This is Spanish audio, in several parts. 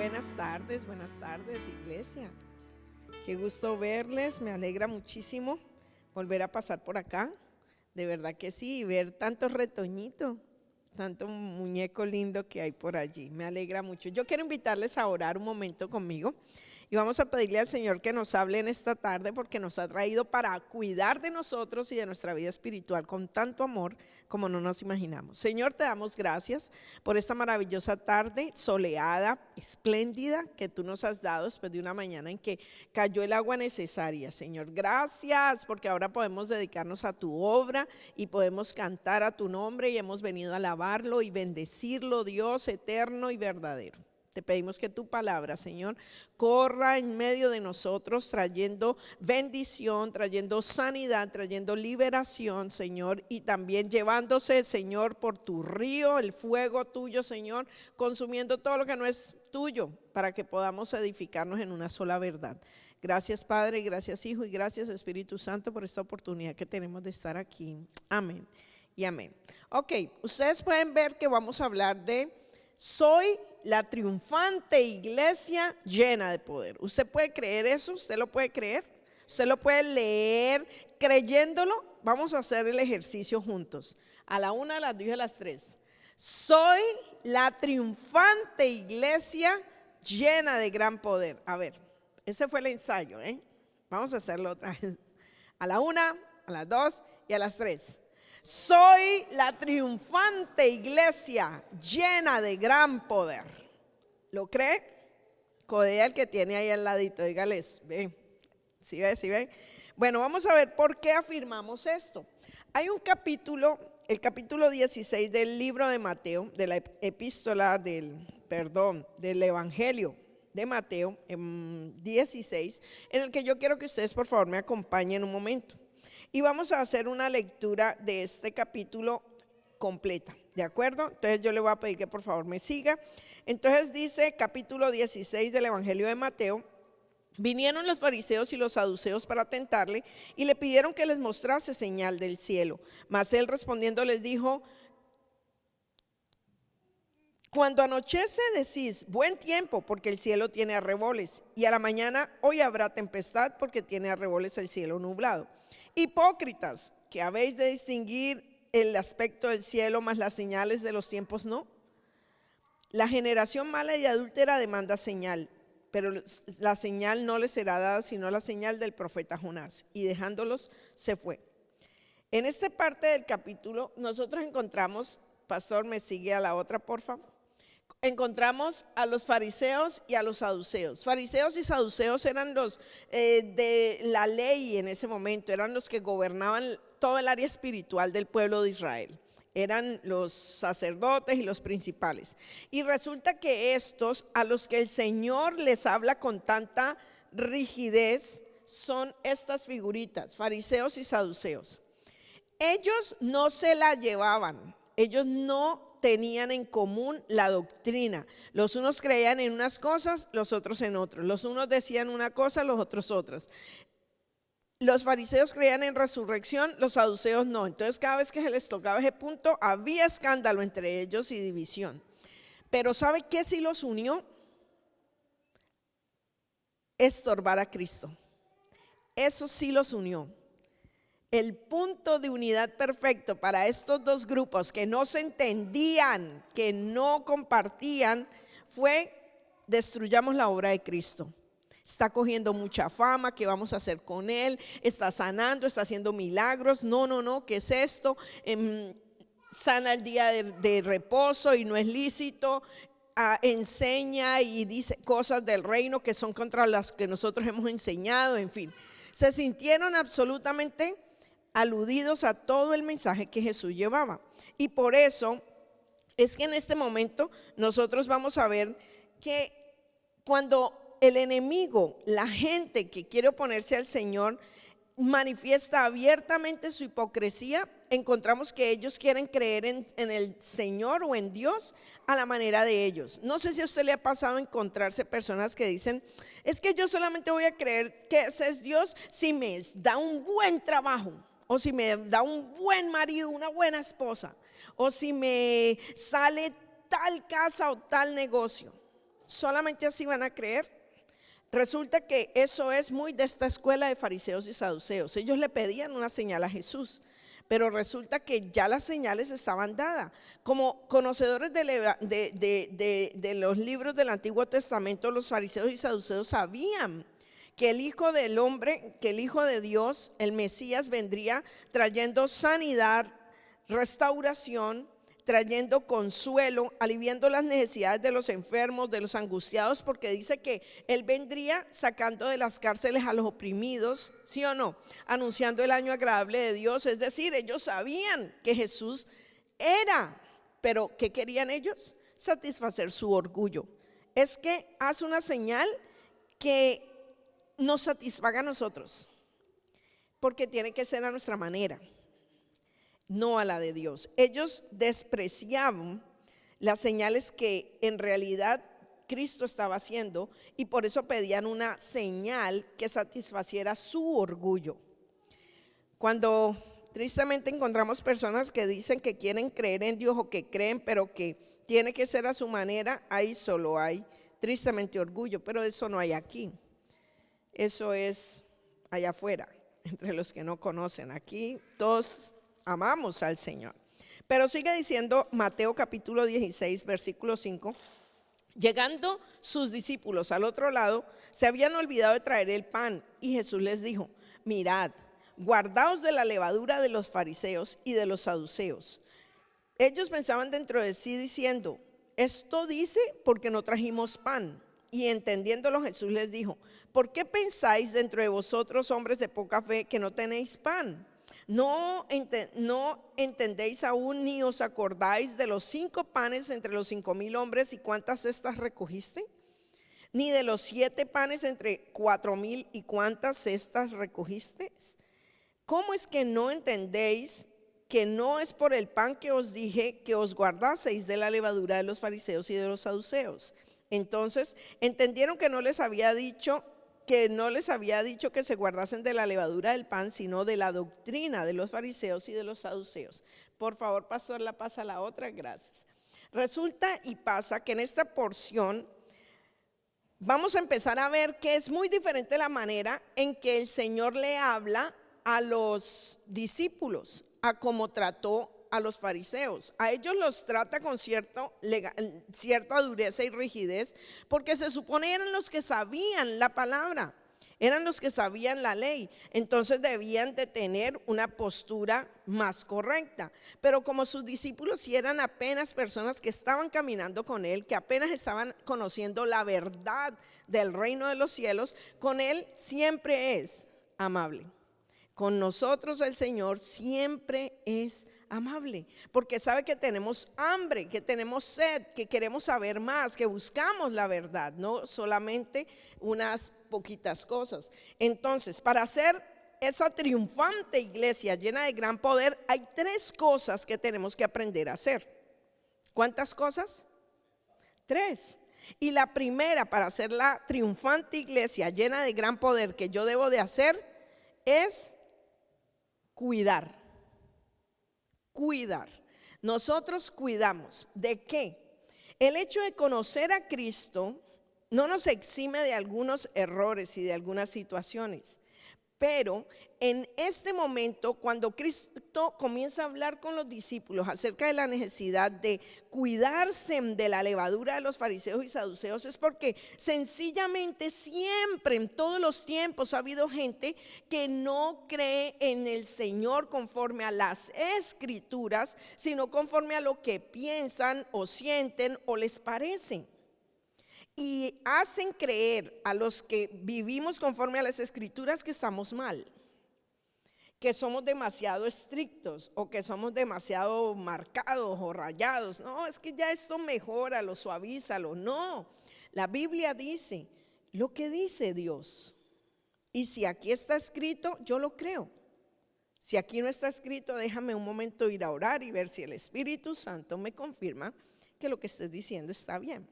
Buenas tardes, iglesia. Qué gusto verles, me alegra muchísimo volver a pasar por acá. De verdad que sí, y ver tanto retoñito, tanto muñeco lindo que hay por allí. Me alegra mucho. Yo quiero invitarles a orar un momento conmigo y vamos a pedirle al Señor que nos hable en esta tarde porque nos ha traído para cuidar de nosotros y de nuestra vida espiritual con tanto amor como no nos imaginamos. Señor, te damos gracias por esta maravillosa tarde soleada, espléndida que tú nos has dado después de una mañana en que cayó el agua necesaria. Señor, gracias porque ahora podemos dedicarnos a tu obra y podemos cantar a tu nombre y hemos venido a alabarlo y bendecirlo, Dios eterno y verdadero. Te pedimos que tu palabra, Señor, corra en medio de nosotros trayendo bendición, trayendo sanidad, trayendo liberación, Señor, y también llevándose, Señor, por tu río, el fuego tuyo, Señor, consumiendo todo lo que no es tuyo para que podamos edificarnos en una sola verdad. Gracias, Padre, gracias, Hijo, y gracias, Espíritu Santo, por esta oportunidad que tenemos de estar aquí. Amén y amén. Ok, ustedes pueden ver que vamos a hablar de soy la triunfante iglesia llena de poder. ¿Usted puede creer eso? ¿Usted lo puede creer? ¿Usted lo puede leer creyéndolo? Vamos a hacer el ejercicio juntos. A la 1, a las 2 y a las 3. Soy la triunfante iglesia llena de gran poder. A ver, ese fue el ensayo, ¿eh? Vamos a hacerlo otra vez. A la 1, a las 2 y a las 3. Soy la triunfante iglesia llena de gran poder. ¿Lo cree? Codea el que tiene ahí al ladito, dígales, ven, ¿sí ve? ¿Sí ve? Bueno, vamos a ver por qué afirmamos esto. Hay un capítulo, el capítulo 16 del libro de Mateo, de la epístola del Evangelio de Mateo 16, en el que yo quiero que ustedes por favor me acompañen un momento. Y vamos a hacer una lectura de este capítulo completa, ¿de acuerdo? Entonces yo le voy a pedir que por favor me siga. Entonces dice capítulo 16 del Evangelio de Mateo: vinieron los fariseos y los saduceos para tentarle y le pidieron que les mostrase señal del cielo. Mas él respondiendo les dijo: cuando anochece decís buen tiempo, porque el cielo tiene arreboles, y a la mañana hoy habrá tempestad, porque tiene arreboles el cielo nublado. Hipócritas, que habéis de distinguir el aspecto del cielo, mas las señales de los tiempos no. La generación mala y adúltera demanda señal, pero la señal no les será dada sino la señal del profeta Jonás. Y dejándolos se fue. En esta parte del capítulo nosotros encontramos, pastor, me sigue a la otra por favor. Encontramos a los fariseos y a los saduceos. Fariseos y saduceos eran los de la ley en ese momento, eran los que gobernaban todo el área espiritual del pueblo de Israel. Eran los sacerdotes y los principales. Y resulta que estos, a los que el Señor les habla con tanta rigidez, son estas figuritas, fariseos y saduceos. Ellos no se la llevaban, ellos no tenían en común la doctrina. Los unos creían en unas cosas, los otros en otras. Los unos decían una cosa, los otros otras. Los fariseos creían en resurrección, los saduceos no. Entonces cada vez que se les tocaba ese punto había escándalo entre ellos y división. Pero ¿sabe qué sí los unió? Estorbar a Cristo. Eso sí los unió. El punto de unidad perfecto para estos dos grupos que no se entendían, que no compartían, fue: destruyamos la obra de Cristo. Está cogiendo mucha fama, ¿qué vamos a hacer con él? Está sanando, está haciendo milagros. No, ¿qué es esto? Sana el día de reposo y no es lícito. Enseña y dice cosas del reino que son contra las que nosotros hemos enseñado, en fin. Se sintieron absolutamente aludidos a todo el mensaje que Jesús llevaba. Y por eso es que en este momento nosotros vamos a ver que cuando el enemigo, la gente que quiere oponerse al Señor, manifiesta abiertamente su hipocresía, encontramos que ellos quieren creer en el Señor o en Dios a la manera de ellos. No sé si a usted le ha pasado encontrarse personas que dicen: es que yo solamente voy a creer que ese es Dios si me da un buen trabajo, o si me da un buen marido, una buena esposa, o si me sale tal casa o tal negocio. solamente así van a creer. Resulta que eso es muy de esta escuela de fariseos y saduceos. Ellos le pedían una señal a Jesús, pero resulta que ya las señales estaban dadas. Como conocedores de los libros del Antiguo Testamento, los fariseos y saduceos sabían que el Hijo del Hombre, que el Hijo de Dios, el Mesías, vendría trayendo sanidad, restauración, trayendo consuelo, aliviando las necesidades de los enfermos, de los angustiados, porque dice que Él vendría sacando de las cárceles a los oprimidos, ¿sí o no? Anunciando el año agradable de Dios. Es decir, ellos sabían que Jesús era, pero ¿qué querían ellos? Satisfacer su orgullo. Es que hace una señal que nos satisfaga a nosotros, porque tiene que ser a nuestra manera, no a la de Dios. Ellos despreciaban las señales que en realidad Cristo estaba haciendo y por eso pedían una señal que satisfaciera su orgullo. Cuando tristemente encontramos personas que dicen que quieren creer en Dios o que creen, pero que tiene que ser a su manera, ahí solo hay tristemente orgullo, pero eso no hay aquí. Eso es allá afuera, entre los que no conocen. Aquí todos amamos al Señor. Pero sigue diciendo Mateo capítulo 16, versículo 5. Llegando sus discípulos al otro lado, se habían olvidado de traer el pan, y Jesús les dijo: mirad, guardaos de la levadura de los fariseos y de los saduceos. Ellos pensaban dentro de sí diciendo: esto dice porque no trajimos pan. Y entendiéndolo, Jesús les dijo: ¿por qué pensáis dentro de vosotros, hombres de poca fe, que no tenéis pan? ¿No entendéis aún ni os acordáis de los 5 panes entre los 5,000 hombres y cuántas cestas recogiste? ¿Ni de los 7 panes entre 4,000 y cuántas cestas recogiste? ¿Cómo es que no entendéis que no es por el pan que os dije que os guardaseis de la levadura de los fariseos y de los saduceos? Entonces entendieron que no les había dicho que se guardasen de la levadura del pan, sino de la doctrina de los fariseos y de los saduceos. Por favor, pastor, la pasa a la otra, gracias. Resulta y pasa que en esta porción vamos a empezar a ver que es muy diferente la manera en que el Señor le habla a los discípulos, a cómo trató a los fariseos. A ellos los trata con cierta dureza y rigidez, porque se supone eran los que sabían la palabra, eran los que sabían la ley, entonces debían de tener una postura más correcta. Pero como sus discípulos sí eran apenas personas que estaban caminando con Él, que apenas estaban conociendo la verdad del reino de los cielos, con Él siempre es amable. Con nosotros el Señor siempre es amable, porque sabe que tenemos hambre, que tenemos sed, que queremos saber más, que buscamos la verdad, no solamente unas poquitas cosas. Entonces, para hacer esa triunfante iglesia llena de gran poder, hay 3 cosas que tenemos que aprender a hacer. ¿Cuántas cosas? 3. Y la primera, para hacer la triunfante iglesia llena de gran poder que yo debo de hacer, es cuidar. Nosotros cuidamos. ¿De qué? El hecho de conocer a Cristo no nos exime de algunos errores y de algunas situaciones. Pero en este momento, cuando Cristo comienza a hablar con los discípulos acerca de la necesidad de cuidarse de la levadura de los fariseos y saduceos, es porque sencillamente siempre, en todos los tiempos, ha habido gente que no cree en el Señor conforme a las Escrituras, sino conforme a lo que piensan o sienten o les parece. Y hacen creer a los que vivimos conforme a las Escrituras que estamos mal, que somos demasiado estrictos o que somos demasiado marcados o rayados. No, es que ya esto mejóralo, suavízalo. No, la Biblia dice lo que dice Dios. Y si aquí está escrito, yo lo creo. Si aquí no está escrito, déjame un momento ir a orar y ver si el Espíritu Santo me confirma que lo que estés diciendo está bien.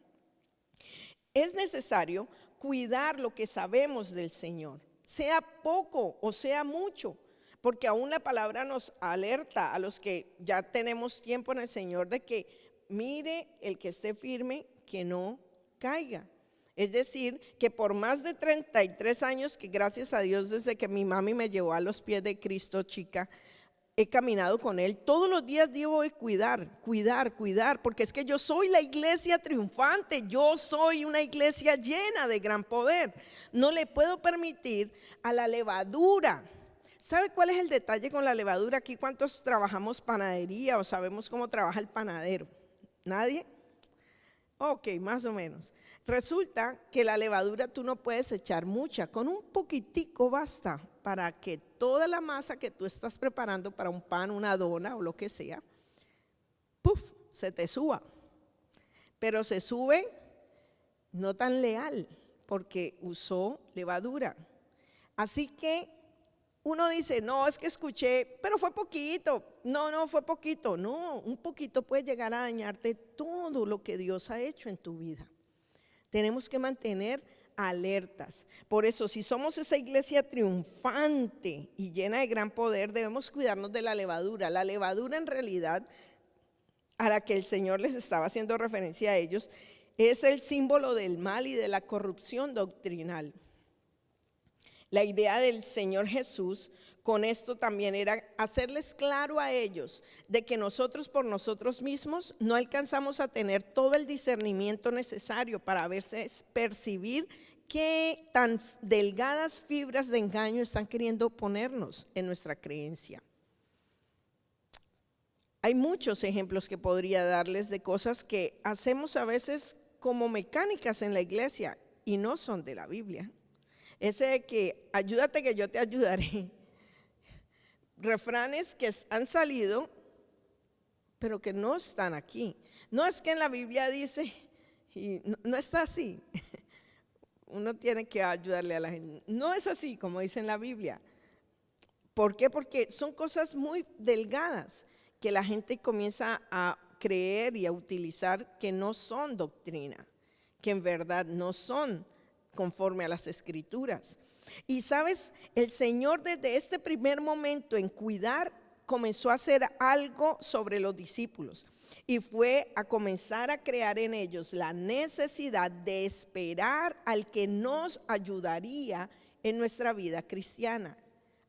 Es necesario cuidar lo que sabemos del Señor, sea poco o sea mucho, porque aún la palabra nos alerta a los que ya tenemos tiempo en el Señor de que mire el que esté firme, que no caiga. Es decir, que por más de 33 años, que gracias a Dios desde que mi mami me llevó a los pies de Cristo, chica, he caminado con Él. Todos los días debo de cuidar, porque es que yo soy la iglesia triunfante, yo soy una iglesia llena de gran poder. No le puedo permitir a la levadura. ¿Sabe cuál es el detalle con la levadura? Aquí, ¿cuántos trabajamos panadería o sabemos cómo trabaja el panadero? ¿Nadie? Ok, más o menos. Resulta que la levadura tú no puedes echar mucha, con un poquitico basta para que toda la masa que tú estás preparando para un pan, una dona o lo que sea, ¡puf!, se te suba. Pero se sube no tan leal, porque usó levadura. Así que uno dice, no, es que escuché, pero fue poquito. No, fue poquito. No, un poquito puede llegar a dañarte todo lo que Dios ha hecho en tu vida. Tenemos que mantener alertas. Por eso, si somos esa iglesia triunfante y llena de gran poder, debemos cuidarnos de la levadura. La levadura, en realidad, a la que el Señor les estaba haciendo referencia a ellos, es el símbolo del mal y de la corrupción doctrinal. La idea del Señor Jesús con esto también era hacerles claro a ellos de que nosotros por nosotros mismos no alcanzamos a tener todo el discernimiento necesario para percibir qué tan delgadas fibras de engaño están queriendo ponernos en nuestra creencia. Hay muchos ejemplos que podría darles de cosas que hacemos a veces como mecánicas en la iglesia y no son de la Biblia. Ese de que ayúdate que yo te ayudaré. Refranes que han salido, pero que no están aquí. No es que en la Biblia dice, y no está así. Uno tiene que ayudarle a la gente. No es así como dice en la Biblia. ¿Por qué? Porque son cosas muy delgadas que la gente comienza a creer y a utilizar que no son doctrina, que en verdad no son conforme a las Escrituras. Y sabes, el Señor desde este primer momento en cuidar comenzó a hacer algo sobre los discípulos y fue a comenzar a crear en ellos la necesidad de esperar al que nos ayudaría en nuestra vida cristiana,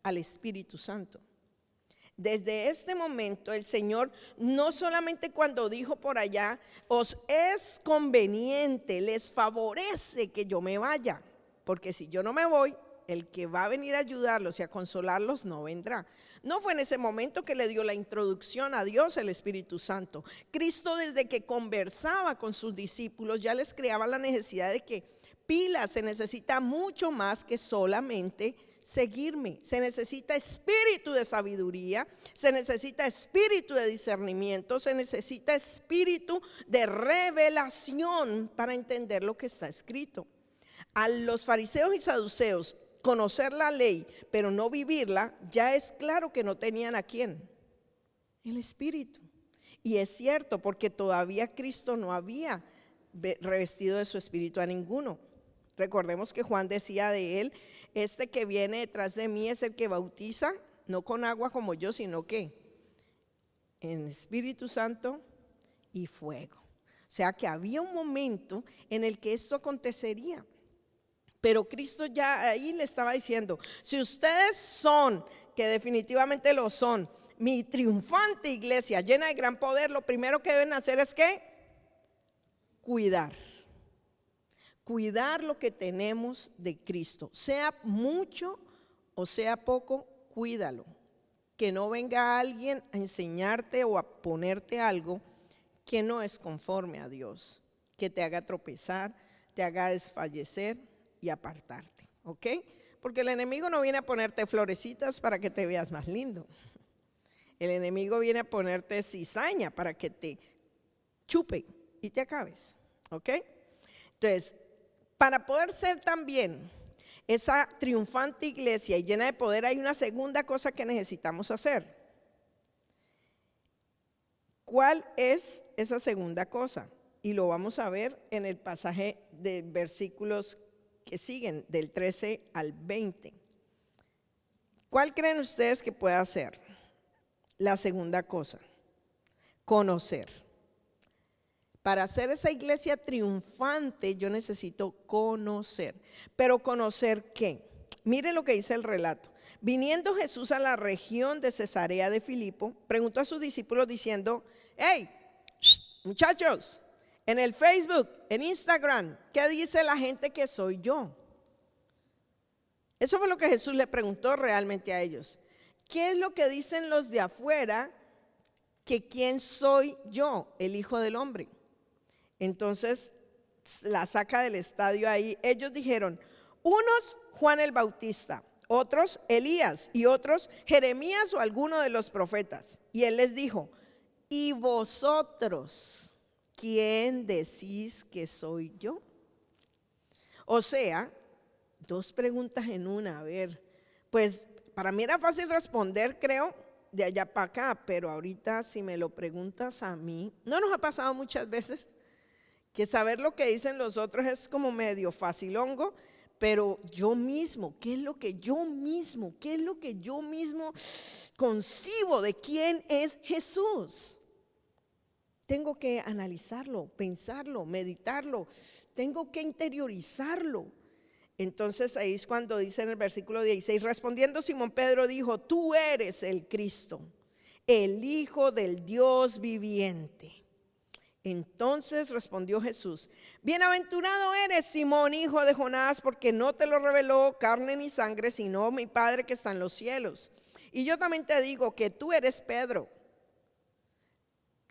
al Espíritu Santo. Desde este momento el Señor no solamente cuando dijo por allá, os es conveniente, les favorece que yo me vaya, porque si yo no me voy, el que va a venir a ayudarlos y a consolarlos no vendrá. No fue en ese momento que le dio la introducción a Dios el Espíritu Santo. Cristo, desde que conversaba con sus discípulos, ya les creaba la necesidad de que pila, se necesita mucho más que solamente seguirme. Se necesita espíritu de sabiduría, se necesita espíritu de discernimiento, se necesita espíritu de revelación para entender lo que está escrito. A los fariseos y saduceos conocer la ley, pero no vivirla, ya es claro que no tenían ¿a quién? El Espíritu. Y es cierto, porque todavía Cristo no había revestido de su Espíritu a ninguno. Recordemos que Juan decía de él, este que viene detrás de mí es el que bautiza, no con agua como yo, sino que en Espíritu Santo y fuego. O sea que había un momento en el que esto acontecería. Pero Cristo ya ahí le estaba diciendo, si ustedes son, que definitivamente lo son, mi triunfante iglesia llena de gran poder, lo primero que deben hacer es ¿qué? Cuidar lo que tenemos de Cristo, sea mucho o sea poco, cuídalo. Que no venga alguien a enseñarte o a ponerte algo que no es conforme a Dios, que te haga tropezar, te haga desfallecer y apartarte, ¿ok? Porque el enemigo no viene a ponerte florecitas para que te veas más lindo. El enemigo viene a ponerte cizaña para que te chupe y te acabes, ¿ok? Entonces, para poder ser también esa triunfante iglesia y llena de poder, hay una segunda cosa que necesitamos hacer. ¿Cuál es esa segunda cosa? Y lo vamos a ver en el pasaje de versículos que siguen, del 13 al 20. ¿Cuál creen ustedes que pueda ser la segunda cosa? Conocer. Para hacer esa iglesia triunfante yo necesito conocer. ¿Pero conocer qué? Mire lo que dice el relato. Viniendo Jesús a la región de Cesarea de Filipo, preguntó a sus discípulos diciendo: hey, muchachos, en el Facebook, en Instagram, ¿qué dice la gente que soy yo? Eso fue lo que Jesús le preguntó realmente a ellos. ¿Qué es lo que dicen los de afuera que quién soy yo, el Hijo del Hombre? Entonces la saca del estadio ahí. Ellos dijeron: unos Juan el Bautista, otros Elías y otros Jeremías o alguno de los profetas. Y él les dijo: ¿y vosotros quién decís que soy yo? O sea, dos preguntas en una. A ver, pues para mí era fácil responder, creo, de allá para acá, pero ahorita si me lo preguntas a mí, ¿no nos ha pasado muchas veces que saber lo que dicen los otros es como medio facilongo? Pero yo mismo, ¿qué es lo que yo mismo concibo de quién es Jesús? Tengo que analizarlo, pensarlo, meditarlo, tengo que interiorizarlo. Entonces ahí es cuando dice en el versículo 16: respondiendo Simón Pedro dijo: tú eres el Cristo, el Hijo del Dios viviente. Entonces respondió Jesús: bienaventurado eres, Simón, hijo de Jonás, porque no te lo reveló carne ni sangre, sino mi Padre que está en los cielos. Y yo también te digo que tú eres Pedro,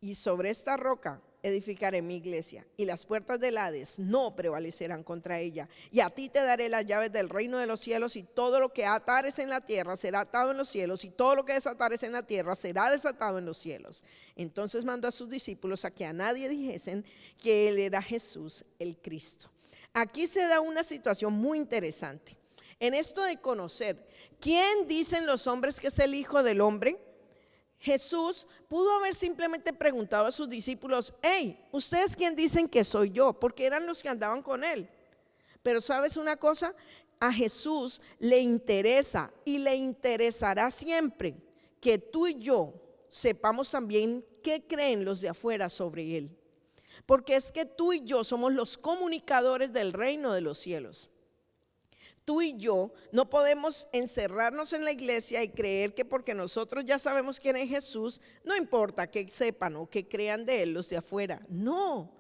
y sobre esta roca edificaré mi iglesia, y las puertas del Hades no prevalecerán contra ella. Y a ti te daré las llaves del reino de los cielos, y todo lo que atares en la tierra será atado en los cielos, y todo lo que desatares en la tierra será desatado en los cielos. Entonces mandó a sus discípulos a que a nadie dijesen que él era Jesús el Cristo. Aquí se da una situación muy interesante. En esto de conocer, ¿quién dicen los hombres que es el Hijo del Hombre? Jesús pudo haber simplemente preguntado a sus discípulos: hey, ¿ustedes quién dicen que soy yo? Porque eran los que andaban con él. Pero ¿sabes una cosa? A Jesús le interesa y le interesará siempre que tú y yo sepamos también qué creen los de afuera sobre él. Porque es que tú y yo somos los comunicadores del reino de los cielos. Tú y yo no podemos encerrarnos en la iglesia y creer que porque nosotros ya sabemos quién es Jesús, no importa que sepan o que crean de él los de afuera. No,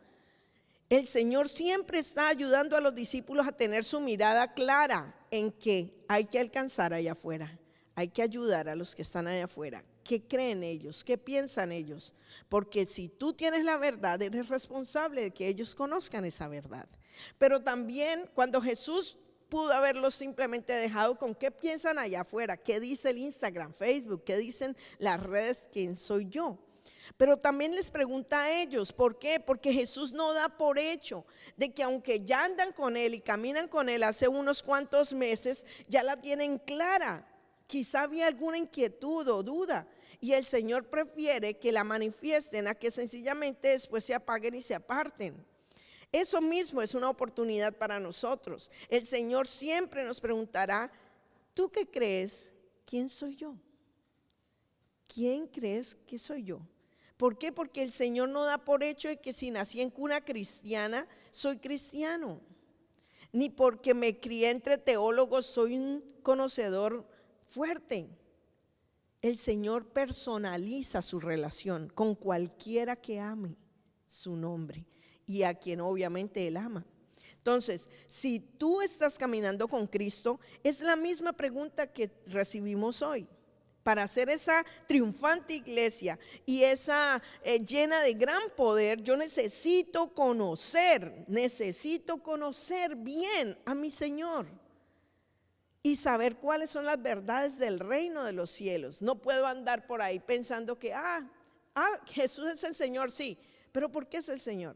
el Señor siempre está ayudando a los discípulos a tener su mirada clara en que hay que alcanzar allá afuera, hay que ayudar a los que están allá afuera. ¿Qué creen ellos? ¿Qué piensan ellos? Porque si tú tienes la verdad, eres responsable de que ellos conozcan esa verdad. Pero también cuando Jesús pudo haberlos simplemente dejado con qué piensan allá afuera, qué dice el Instagram, Facebook, qué dicen las redes, quién soy yo. Pero también les pregunta a ellos, ¿por qué? Porque Jesús no da por hecho de que aunque ya andan con él y caminan con él hace unos cuantos meses, ya la tienen clara. Quizá había alguna inquietud o duda, y el Señor prefiere que la manifiesten a que sencillamente después se apaguen y se aparten. Eso mismo es una oportunidad para nosotros. El Señor siempre nos preguntará: ¿tú qué crees? ¿Quién soy yo? ¿Quién crees que soy yo? ¿Por qué? Porque el Señor no da por hecho de que si nací en cuna cristiana, soy cristiano. Ni porque me crié entre teólogos, soy un conocedor fuerte. El Señor personaliza su relación con cualquiera que ame su nombre y a quien obviamente Él ama. Entonces, si tú estás caminando con Cristo, es la misma pregunta que recibimos hoy. Para hacer esa triunfante iglesia y esa llena de gran poder, yo necesito conocer bien a mi Señor y saber cuáles son las verdades del reino de los cielos. No puedo andar por ahí pensando que Jesús es el Señor, sí, pero ¿por qué es el Señor?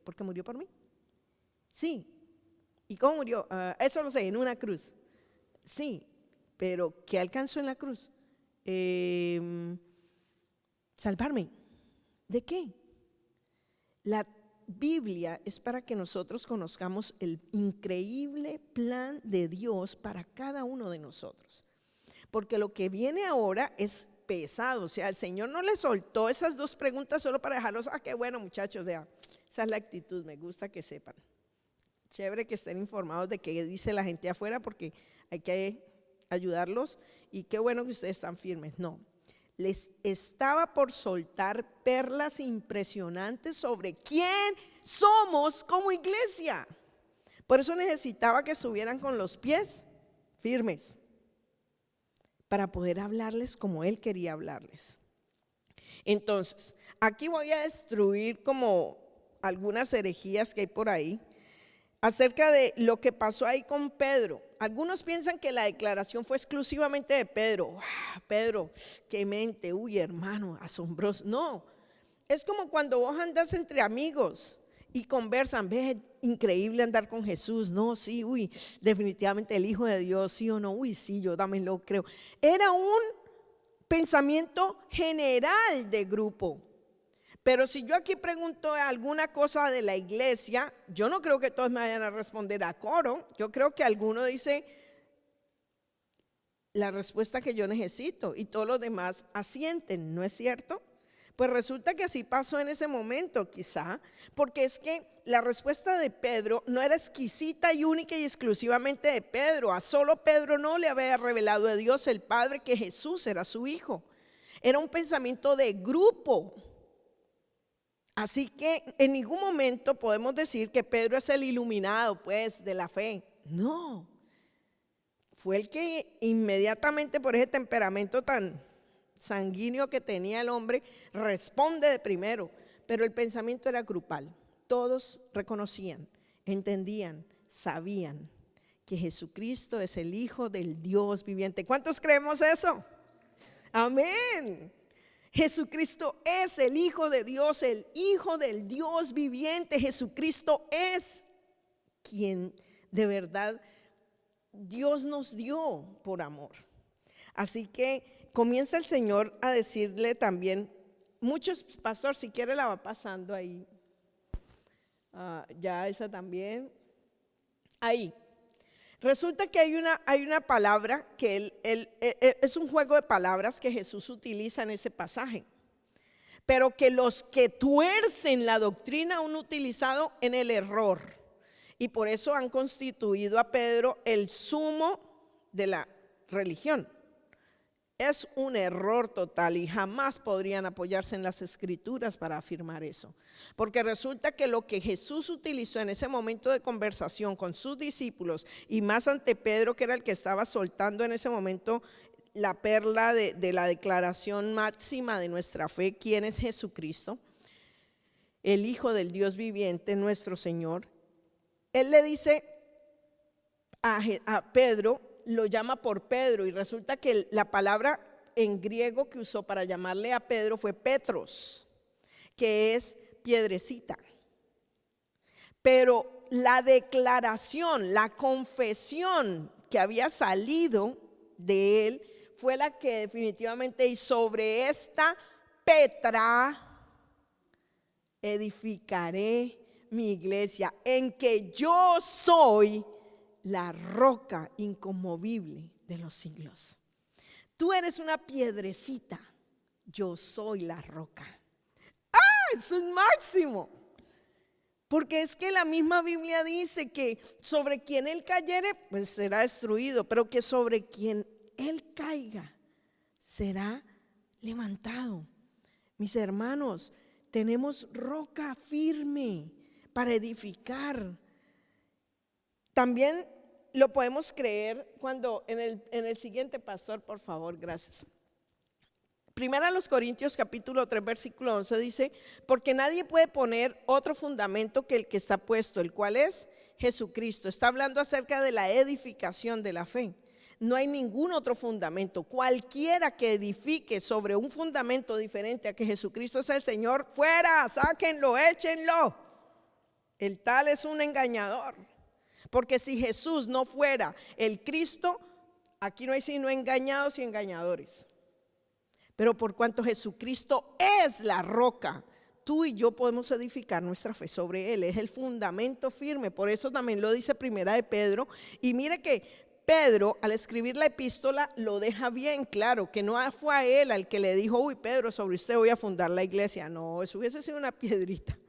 ¿Porque murió por mí? Sí. ¿Y cómo murió? Eso lo sé, en una cruz. Sí, pero ¿qué alcanzó en la cruz? Salvarme. ¿De qué? La Biblia es para que nosotros conozcamos el increíble plan de Dios para cada uno de nosotros. Porque lo que viene ahora es pesado. O sea, el Señor no le soltó esas dos preguntas solo para dejarlos, qué bueno muchachos, vean, esa es la actitud, me gusta que sepan. Chévere que estén informados de qué dice la gente afuera porque hay que ayudarlos y qué bueno que ustedes están firmes. No, les estaba por soltar perlas impresionantes sobre quién somos como iglesia. Por eso necesitaba que estuvieran con los pies firmes para poder hablarles como Él quería hablarles. Entonces, aquí voy a destruir como algunas herejías que hay por ahí acerca de lo que pasó ahí con Pedro. Algunos piensan que la declaración fue exclusivamente de Pedro. ¡Wow! Pedro, qué mente, uy hermano, asombroso. No, es como cuando vos andas entre amigos y conversan, ves, increíble andar con Jesús, no, sí, uy, definitivamente el Hijo de Dios, sí o no, uy, sí, yo también lo creo. Era un pensamiento general de grupo. Pero si yo aquí pregunto alguna cosa de la iglesia, yo no creo que todos me vayan a responder a coro. Yo creo que alguno dice la respuesta que yo necesito y todos los demás asienten, ¿no es cierto? Pues resulta que así pasó en ese momento quizá, porque es que la respuesta de Pedro no era exquisita y única y exclusivamente de Pedro. A solo Pedro no le había revelado a Dios el Padre que Jesús era su Hijo. Era un pensamiento de grupo. Así que en ningún momento podemos decir que Pedro es el iluminado, pues, de la fe. No, fue el que inmediatamente por ese temperamento tan sanguíneo que tenía el hombre, responde de primero. Pero el pensamiento era grupal. Todos reconocían, entendían, sabían que Jesucristo es el Hijo del Dios viviente. ¿Cuántos creemos eso? Amén. Jesucristo es el Hijo de Dios, el Hijo del Dios viviente. Jesucristo es quien de verdad Dios nos dio por amor. Así que comienza el Señor a decirle también, muchos, pastor, si quiere la va pasando ahí. Ya esa también. Ahí. Resulta que hay una palabra que es un juego de palabras que Jesús utiliza en ese pasaje, pero que los que tuercen la doctrina han utilizado en el error y por eso han constituido a Pedro el sumo de la religión. Es un error total y jamás podrían apoyarse en las escrituras para afirmar eso. Porque resulta que lo que Jesús utilizó en ese momento de conversación con sus discípulos y más ante Pedro, que era el que estaba soltando en ese momento la perla de la declaración máxima de nuestra fe, ¿quién es Jesucristo? El Hijo del Dios viviente, nuestro Señor. Él le dice a Pedro, lo llama por Pedro y resulta que la palabra en griego que usó para llamarle a Pedro fue Petros, que es piedrecita. Pero la declaración, la confesión que había salido de él fue la que definitivamente, y sobre esta Petra edificaré mi iglesia, en que yo soy la roca inconmovible de los siglos. Tú eres una piedrecita, yo soy la roca. Es un máximo. Porque es que la misma Biblia dice que sobre quien él cayere, pues será destruido, pero que sobre quien él caiga, será levantado. Mis hermanos, tenemos roca firme para edificar. También lo podemos creer cuando en el siguiente, pastor, por favor, gracias. Primera a los Corintios capítulo 3 versículo 11 dice, porque nadie puede poner otro fundamento que el que está puesto, el cual es Jesucristo. Está hablando acerca de la edificación de la fe. No hay ningún otro fundamento. Cualquiera que edifique sobre un fundamento diferente a que Jesucristo es el Señor, fuera, sáquenlo, échenlo. El tal es un engañador. Porque si Jesús no fuera el Cristo, aquí no hay sino engañados y engañadores. Pero por cuanto Jesucristo es la roca, tú y yo podemos edificar nuestra fe sobre Él. Es el fundamento firme. Por eso también lo dice Primera de Pedro. Y mire que Pedro, al escribir la epístola, lo deja bien claro, que no fue a él al que le dijo, uy, Pedro, sobre usted voy a fundar la iglesia. No, eso hubiese sido una piedrita.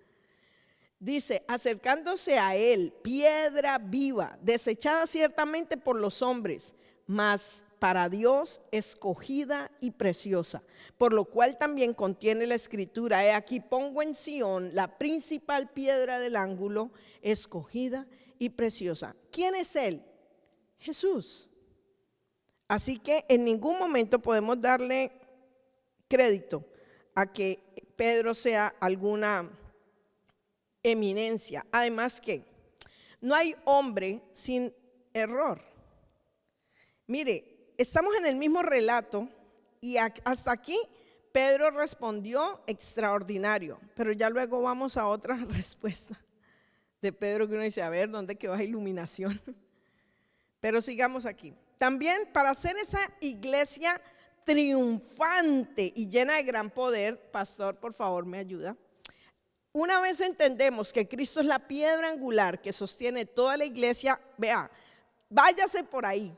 Dice, acercándose a él, piedra viva, desechada ciertamente por los hombres, mas para Dios escogida y preciosa, por lo cual también contiene la escritura, he aquí pongo en Sión la principal piedra del ángulo, escogida y preciosa. ¿Quién es él? Jesús. Así que en ningún momento podemos darle crédito a que Pedro sea alguna eminencia. Además que no hay hombre sin error. Mire, estamos en el mismo relato y hasta aquí Pedro respondió extraordinario, pero ya luego vamos a otra respuesta de Pedro que uno dice, a ver, ¿dónde quedó esa iluminación? Pero sigamos aquí. También para hacer esa iglesia triunfante y llena de gran poder, pastor, por favor, me ayuda. Una vez entendemos que Cristo es la piedra angular que sostiene toda la iglesia, vea, váyase por ahí,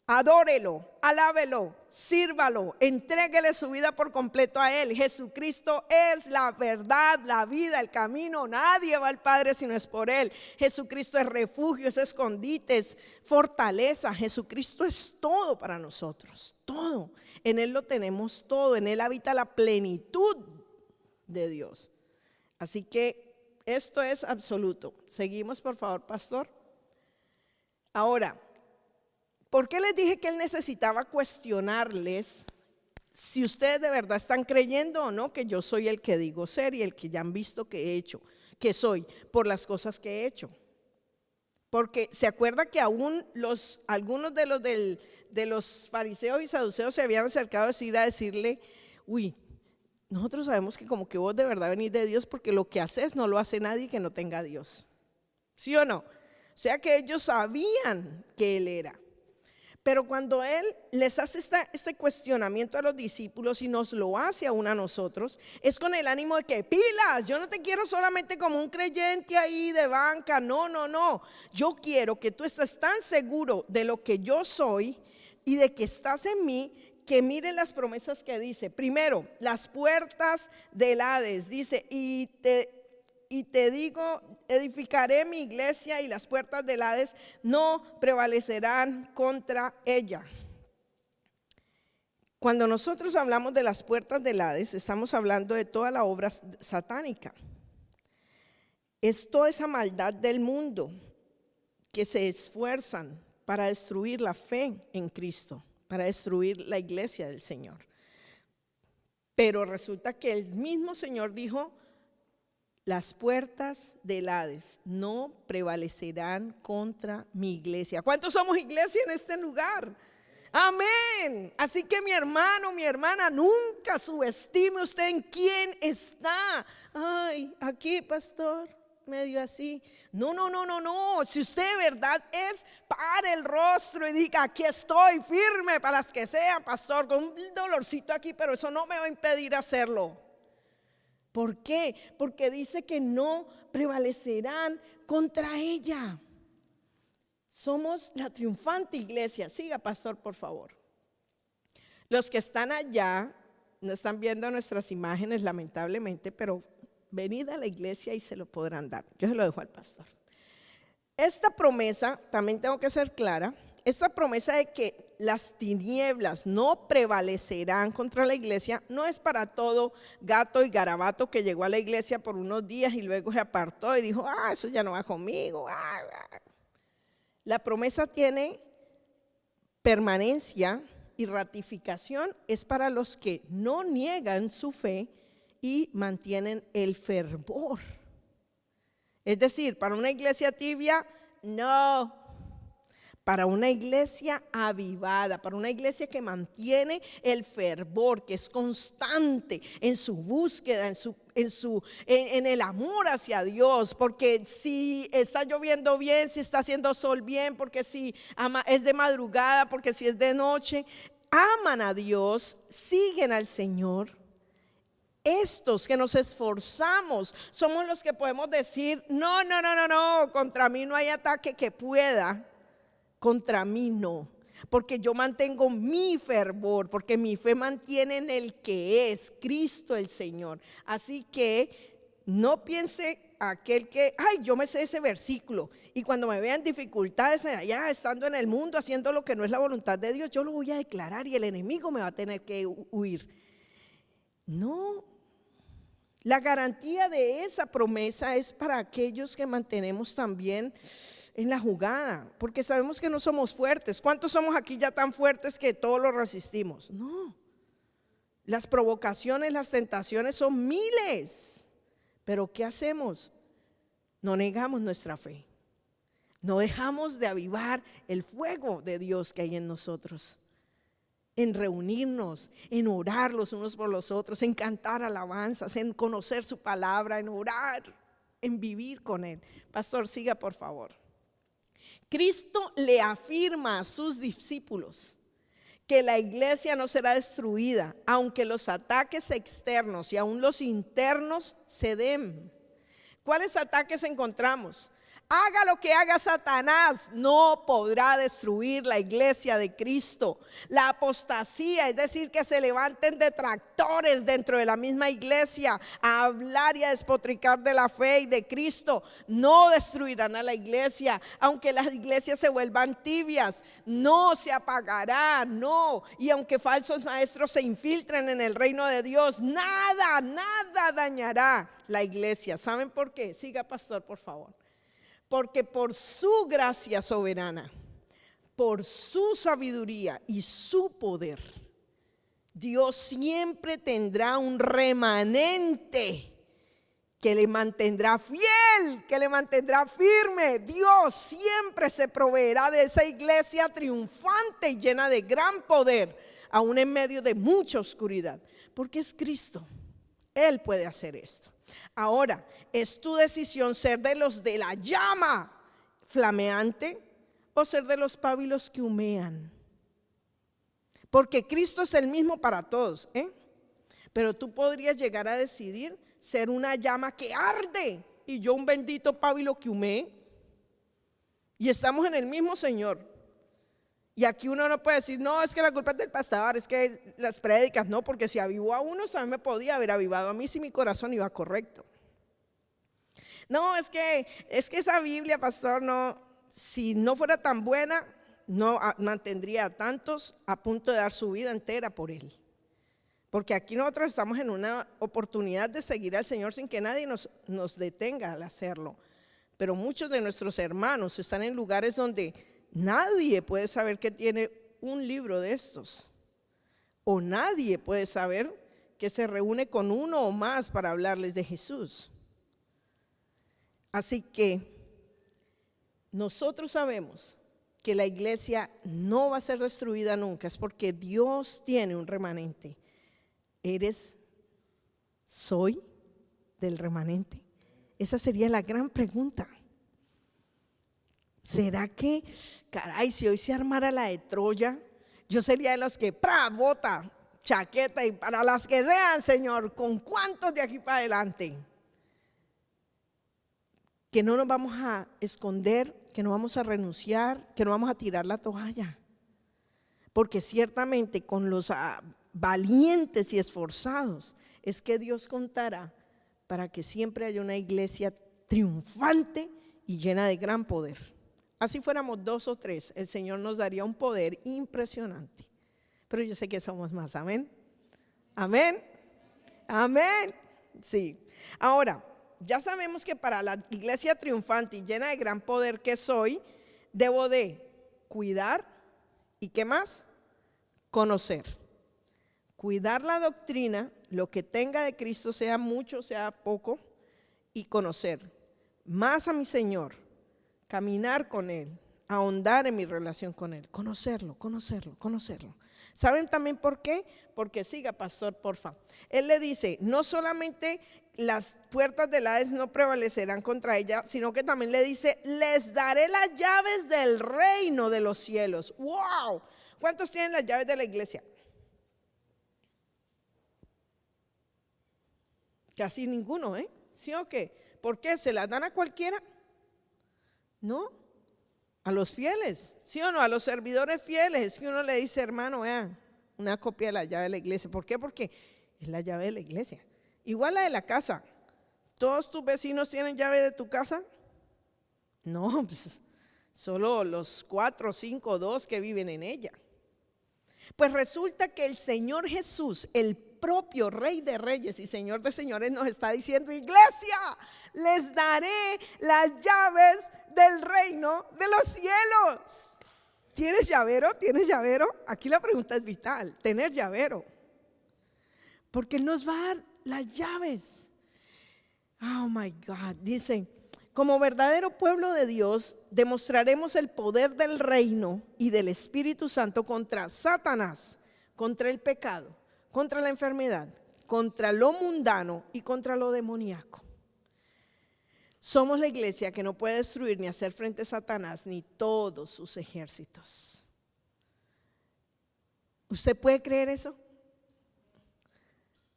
adórelo, alábelo, sírvalo, entréguele su vida por completo a Él. Jesucristo es la verdad, la vida, el camino. Nadie va al Padre si no es por Él. Jesucristo es refugio, es escondite, es fortaleza. Jesucristo es todo para nosotros, todo. En Él lo tenemos todo, en Él habita la plenitud de Dios. Así que esto es absoluto. Seguimos, por favor, pastor. Ahora, ¿por qué les dije que él necesitaba cuestionarles si ustedes de verdad están creyendo o no que yo soy el que digo ser y el que ya han visto que he hecho, que soy por las cosas que he hecho? Porque se acuerda que aún algunos de los fariseos y saduceos se habían acercado a decirle, uy, nosotros sabemos que como que vos de verdad venís de Dios porque lo que haces no lo hace nadie que no tenga a Dios. ¿Sí o no? O sea que ellos sabían que Él era. Pero cuando Él les hace este cuestionamiento a los discípulos y nos lo hace aún a nosotros, es con el ánimo de que pilas, yo no te quiero solamente como un creyente ahí de banca, no. Yo quiero que tú estés tan seguro de lo que yo soy y de que estás en mí, que miren las promesas que dice. Primero, las puertas del Hades, dice, y te digo, edificaré mi iglesia y las puertas del Hades no prevalecerán contra ella. Cuando nosotros hablamos de las puertas del Hades, estamos hablando de toda la obra satánica. Es toda esa maldad del mundo que se esfuerzan para destruir la fe en Cristo, para destruir la iglesia del Señor. Pero resulta que el mismo Señor dijo, las puertas del Hades no prevalecerán contra mi iglesia. ¿Cuántos somos iglesia en este lugar? Amén. Así que mi hermano, mi hermana, nunca subestime usted en quién está. Ay, aquí, pastor, medio así. No. Si usted de verdad es, pare el rostro y diga, aquí estoy firme para las que sean, pastor, con un dolorcito aquí, pero eso no me va a impedir hacerlo. ¿Por qué? Porque dice que no prevalecerán contra ella. Somos la triunfante iglesia. Siga, pastor, por favor. Los que están allá no están viendo nuestras imágenes, lamentablemente, pero venid a la iglesia y se lo podrán dar. Yo se lo dejo al pastor. Esta promesa, también tengo que ser clara, esta promesa de que las tinieblas no prevalecerán contra la iglesia no es para todo gato y garabato que llegó a la iglesia por unos días y luego se apartó y dijo, eso ya no va conmigo. La promesa tiene permanencia y ratificación, es para los que no niegan su fe y mantienen el fervor. Es decir, para una iglesia tibia, no. Para una iglesia avivada, para una iglesia que mantiene el fervor, que es constante en su búsqueda, en el amor hacia Dios, porque si está lloviendo bien, si está haciendo sol bien, porque si es de madrugada, porque si es de noche, aman a Dios, siguen al Señor. Estos que nos esforzamos somos los que podemos decir, no, contra mí no hay ataque que pueda contra mí no, porque yo mantengo mi fervor, porque mi fe mantiene en el que es Cristo el Señor. Así que no piense aquel que, ay, yo me sé ese versículo y cuando me vean dificultades allá, estando en el mundo, haciendo lo que no es la voluntad de Dios, yo lo voy a declarar y el enemigo me va a tener que huir. No, la garantía de esa promesa es para aquellos que mantenemos también en la jugada, porque sabemos que no somos fuertes. ¿Cuántos somos aquí ya tan fuertes que todo lo resistimos? No, las provocaciones, las tentaciones son miles, pero ¿qué hacemos? No negamos nuestra fe, no dejamos de avivar el fuego de Dios que hay en nosotros, en reunirnos, en orar los unos por los otros, en cantar alabanzas, en conocer su palabra, en orar, en vivir con Él. Pastor, siga por favor. Cristo le afirma a sus discípulos que la iglesia no será destruida, aunque los ataques externos y aún los internos se den. ¿Cuáles ataques encontramos? Haga lo que haga Satanás, no podrá destruir la iglesia de Cristo. La apostasía, es decir, que se levanten detractores dentro de la misma iglesia a hablar y a despotricar de la fe y de Cristo, no destruirán a la iglesia. Aunque las iglesias se vuelvan tibias, no se apagará, no. Y aunque falsos maestros se infiltren en el reino de Dios, nada dañará la iglesia. ¿Saben por qué? Siga, pastor, por favor. Porque por su gracia soberana, por su sabiduría y su poder, Dios siempre tendrá un remanente que le mantendrá fiel, que le mantendrá firme. Dios siempre se proveerá de esa iglesia triunfante y llena de gran poder, aún en medio de mucha oscuridad, porque es Cristo. Él puede hacer esto. Ahora, es tu decisión ser de los de la llama flameante o ser de los pábilos que humean. Porque Cristo es el mismo para todos, pero tú podrías llegar a decidir ser una llama que arde y yo un bendito pábilo que humee. Y estamos en el mismo Señor. Y aquí uno no puede decir, no, es que la culpa es del pastor, es que las prédicas, no, porque si avivó a uno, también me podía haber avivado a mí si mi corazón iba correcto. No, es que esa Biblia, pastor, no, si no fuera tan buena, no mantendría a tantos a punto de dar su vida entera por Él. Porque aquí nosotros estamos en una oportunidad de seguir al Señor sin que nadie nos detenga al hacerlo. Pero muchos de nuestros hermanos están en lugares donde nadie puede saber que tiene un libro de estos. O nadie puede saber que se reúne con uno o más para hablarles de Jesús. Así que nosotros sabemos que la iglesia no va a ser destruida nunca, es porque Dios tiene un remanente. ¿Soy del remanente? Esa sería la gran pregunta. ¿Será que, caray, si hoy se armara la de Troya, yo sería de los que, bota, chaqueta y para las que sean, Señor, ¿con cuántos de aquí para adelante? Que no nos vamos a esconder, que no vamos a renunciar, que no vamos a tirar la toalla. Porque ciertamente con los valientes y esforzados es que Dios contará para que siempre haya una iglesia triunfante y llena de gran poder. Así fuéramos 2 o 3, el Señor nos daría un poder impresionante. Pero yo sé que somos más, amén. Amén. Amén. Sí. Ahora, ya sabemos que para la iglesia triunfante y llena de gran poder que soy, debo de cuidar y ¿qué más? Conocer. Cuidar la doctrina, lo que tenga de Cristo, sea mucho, sea poco, y conocer más a mi Señor, caminar con Él, ahondar en mi relación con Él, conocerlo. ¿Saben también por qué? Porque siga, pastor, porfa. Él le dice, no solamente las puertas del Hades no prevalecerán contra ella, sino que también le dice, les daré las llaves del reino de los cielos. ¡Wow! ¿Cuántos tienen las llaves de la iglesia? Casi ninguno, ¿Sí o qué? ¿Por qué? ¿Se las dan a cualquiera? No. A los fieles, ¿sí o no? A los servidores fieles. Es que uno le dice, hermano, vea, una copia de la llave de la iglesia. ¿Por qué? Porque es la llave de la iglesia. Igual la de la casa. ¿Todos tus vecinos tienen llave de tu casa? No, pues solo los 4, 5, 2 que viven en ella. Pues resulta que el Señor Jesús, el propio Rey de Reyes y Señor de Señores, nos está diciendo: iglesia, les daré las llaves del reino de los cielos. ¿Tienes llavero? ¿Tienes llavero? Aquí la pregunta es vital, tener llavero. Porque Él nos va a dar las llaves. Oh my God, dice: como verdadero pueblo de Dios, demostraremos el poder del reino y del Espíritu Santo contra Satanás, contra el pecado, contra la enfermedad, contra lo mundano y contra lo demoníaco. Somos la iglesia que no puede destruir ni hacer frente a Satanás ni todos sus ejércitos. ¿Usted puede creer eso?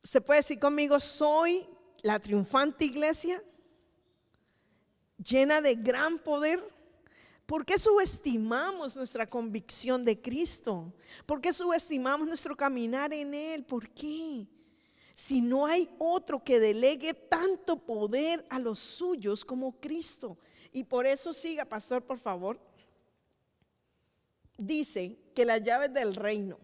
¿Usted puede decir conmigo: soy la triunfante iglesia, llena de gran poder? ¿Por qué subestimamos nuestra convicción de Cristo? ¿Por qué subestimamos nuestro caminar en Él? ¿Por qué? Si no hay otro que delegue tanto poder a los suyos como Cristo. Y por eso siga, pastor, por favor. Dice que las llaves del reino.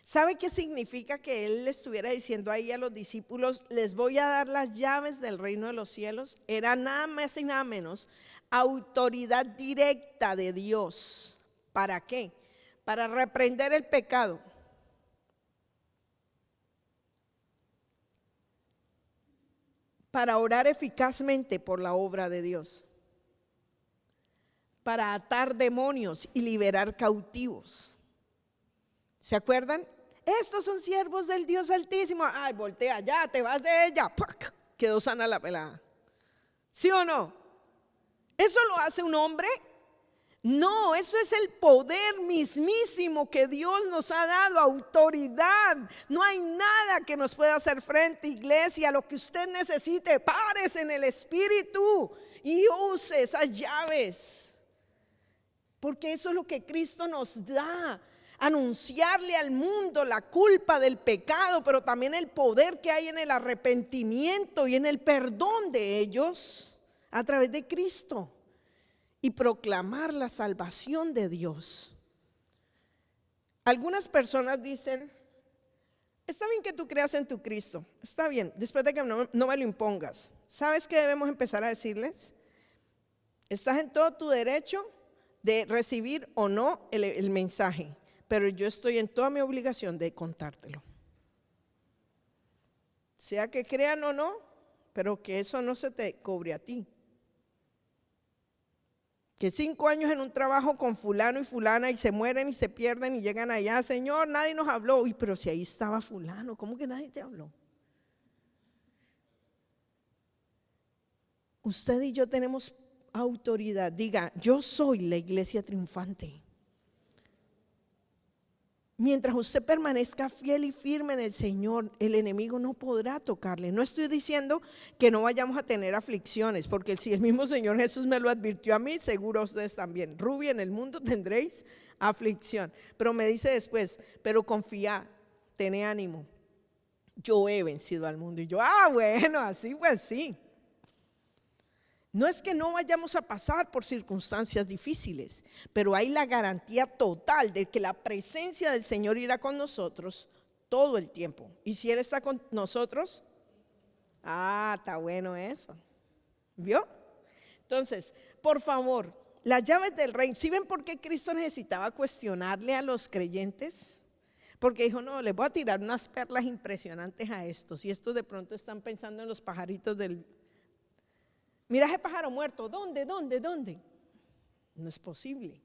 ¿Sabe qué significa que Él le estuviera diciendo ahí a los discípulos: les voy a dar las llaves del reino de los cielos? Era nada más y nada menos autoridad directa de Dios. ¿Para qué? Para reprender el pecado, para orar eficazmente por la obra de Dios, para atar demonios y liberar cautivos. ¿Se acuerdan? Estos son siervos del Dios Altísimo. Ay, voltea, ya te vas de ella. ¡Pac! Quedó sana la pelada. ¿Sí o no? ¿Eso lo hace un hombre? No, eso es el poder mismísimo que Dios nos ha dado, autoridad. No hay nada que nos pueda hacer frente, iglesia. Lo que usted necesite, párese en el Espíritu y use esas llaves. Porque eso es lo que Cristo nos da. Anunciarle al mundo la culpa del pecado, pero también el poder que hay en el arrepentimiento y en el perdón de ellos a través de Cristo, y proclamar la salvación de Dios. Algunas personas dicen: está bien que tú creas en tu Cristo, está bien, después de que no me lo impongas. ¿Sabes qué debemos empezar a decirles? Estás en todo tu derecho de recibir o no el mensaje, pero yo estoy en toda mi obligación de contártelo. Sea que crean o no, pero que eso no se te cobre a ti. Que 5 años en un trabajo con fulano y fulana y se mueren y se pierden y llegan allá: Señor, nadie nos habló. Uy, pero si ahí estaba fulano, ¿cómo que nadie te habló? Usted y yo tenemos autoridad. Diga: yo soy la iglesia triunfante. Mientras usted permanezca fiel y firme en el Señor, el enemigo no podrá tocarle. No estoy diciendo que no vayamos a tener aflicciones, porque si el mismo Señor Jesús me lo advirtió a mí, seguro a ustedes también. Rubia, en el mundo tendréis aflicción. Pero me dice después: pero confía, ten ánimo, yo he vencido al mundo. Y yo: bueno, así pues sí. No es que no vayamos a pasar por circunstancias difíciles, pero hay la garantía total de que la presencia del Señor irá con nosotros todo el tiempo. Y si Él está con nosotros, está bueno eso. ¿Vio? Entonces, por favor, las llaves del reino. ¿Sí ven por qué Cristo necesitaba cuestionarle a los creyentes? Porque dijo: no, les voy a tirar unas perlas impresionantes a estos. Y estos de pronto están pensando en los pajaritos del... Mira ese pájaro muerto, ¿dónde? No es posible.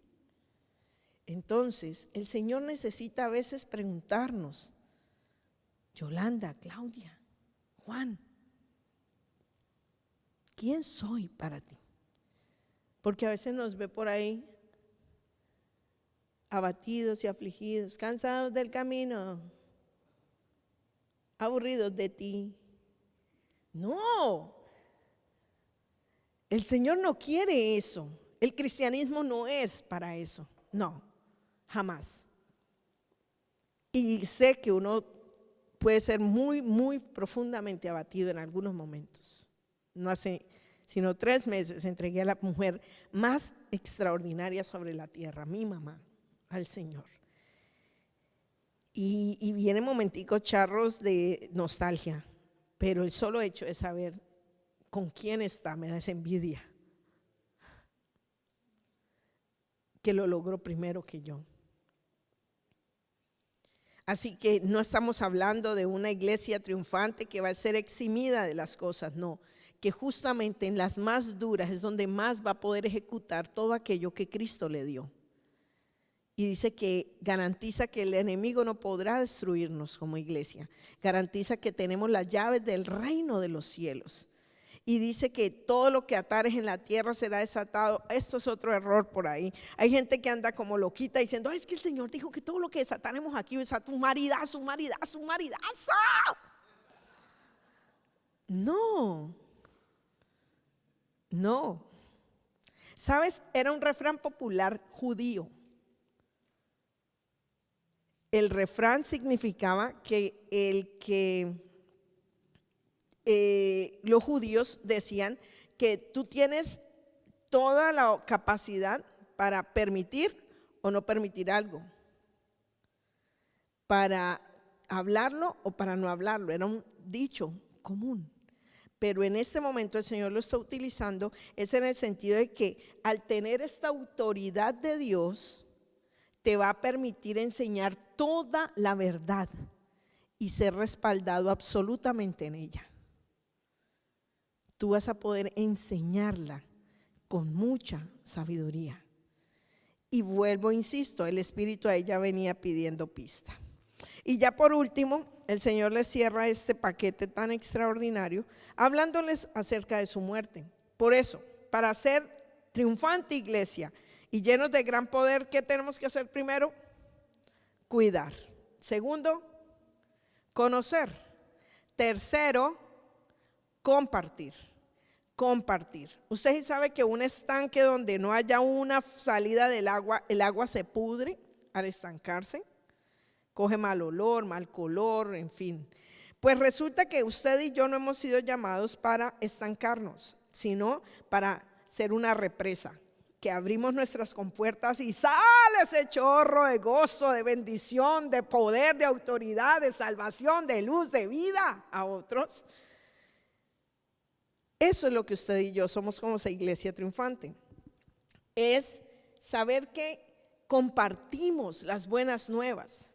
Entonces, el Señor necesita a veces preguntarnos: Yolanda, Claudia, Juan, ¿quién soy para ti? Porque a veces nos ve por ahí abatidos y afligidos, cansados del camino, aburridos de ti. No. El Señor no quiere eso. El cristianismo no es para eso, no, jamás. Y sé que uno puede ser muy, muy profundamente abatido en algunos momentos. No hace sino 3 meses entregué a la mujer más extraordinaria sobre la tierra, mi mamá, al Señor. Y vienen momenticos charros de nostalgia, pero el solo hecho de saber con quién está me da esa envidia, que lo logró primero que yo. Así que no estamos hablando de una iglesia triunfante que va a ser eximida de las cosas, no, que justamente en las más duras es donde más va a poder ejecutar todo aquello que Cristo le dio. Y dice que garantiza que el enemigo no podrá destruirnos como iglesia, garantiza que tenemos las llaves del reino de los cielos. Y dice que todo lo que atares en la tierra será desatado. Esto es otro error por ahí. Hay gente que anda como loquita diciendo, es que el Señor dijo que todo lo que desataremos aquí desata un maridazo, un maridazo, un maridazo. No, no. ¿Sabes? Era un refrán popular judío. El refrán significaba que los judíos decían que tú tienes toda la capacidad para permitir o no permitir algo, para hablarlo o para no hablarlo. Era un dicho común. Pero en este momento el Señor lo está utilizando, es en el sentido de que al tener esta autoridad de Dios, te va a permitir enseñar toda la verdad y ser respaldado absolutamente en ella. Tú vas a poder enseñarla con mucha sabiduría. Y vuelvo, insisto, el Espíritu a ella venía pidiendo pista. Y ya por último, el Señor les cierra este paquete tan extraordinario, hablándoles acerca de su muerte. Por eso, para ser triunfante iglesia y llenos de gran poder, ¿qué tenemos que hacer primero? Cuidar. Segundo, conocer. Tercero, compartir. Compartir. Usted sabe que un estanque donde no haya una salida del agua, el agua se pudre al estancarse, coge mal olor, mal color, en fin. Pues resulta que usted y yo no hemos sido llamados para estancarnos, sino para ser una represa, que abrimos nuestras compuertas y sale ese chorro de gozo, de bendición, de poder, de autoridad, de salvación, de luz, de vida a otros. Eso es lo que usted y yo somos como esa iglesia triunfante. Es saber que compartimos las buenas nuevas.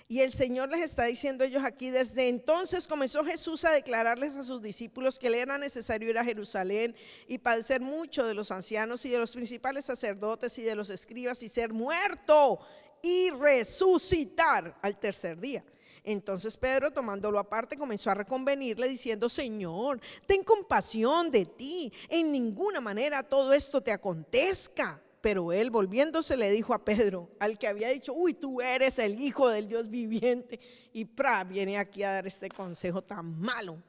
Y el Señor les está diciendo a ellos aquí, desde entonces comenzó Jesús a declararles a sus discípulos que le era necesario ir a Jerusalén y padecer mucho de los ancianos y de los principales sacerdotes y de los escribas y ser muerto y resucitar al tercer día. Entonces Pedro, tomándolo aparte, comenzó a reconvenirle diciendo, Señor, ten compasión de ti, en ninguna manera todo esto te acontezca. Pero él, volviéndose, le dijo a Pedro, al que había dicho, uy, tú eres el Hijo del Dios viviente, y viene aquí a dar este consejo tan malo.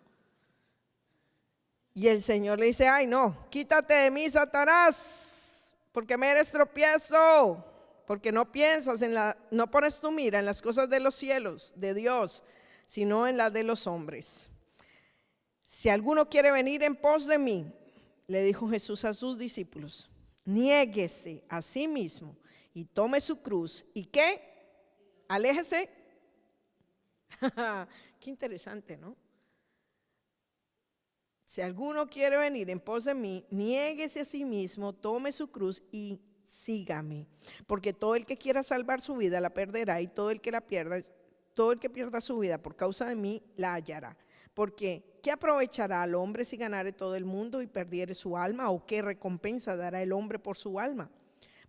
Y el Señor le dice, ay no, quítate de mí, Satanás, porque me eres tropiezo, porque no piensas no pones tu mira en las cosas de los cielos, de Dios, sino en las de los hombres. Si alguno quiere venir en pos de mí, le dijo Jesús a sus discípulos, niéguese a sí mismo y tome su cruz. ¿Y qué? Aléjese. Qué interesante, ¿no? Si alguno quiere venir en pos de mí, niéguese a sí mismo, tome su cruz y sígame. Porque todo el que quiera salvar su vida la perderá, y todo el que pierda su vida por causa de mí la hallará. Porque ¿qué aprovechará al hombre si ganare todo el mundo y perdiere su alma? ¿O qué recompensa dará el hombre por su alma?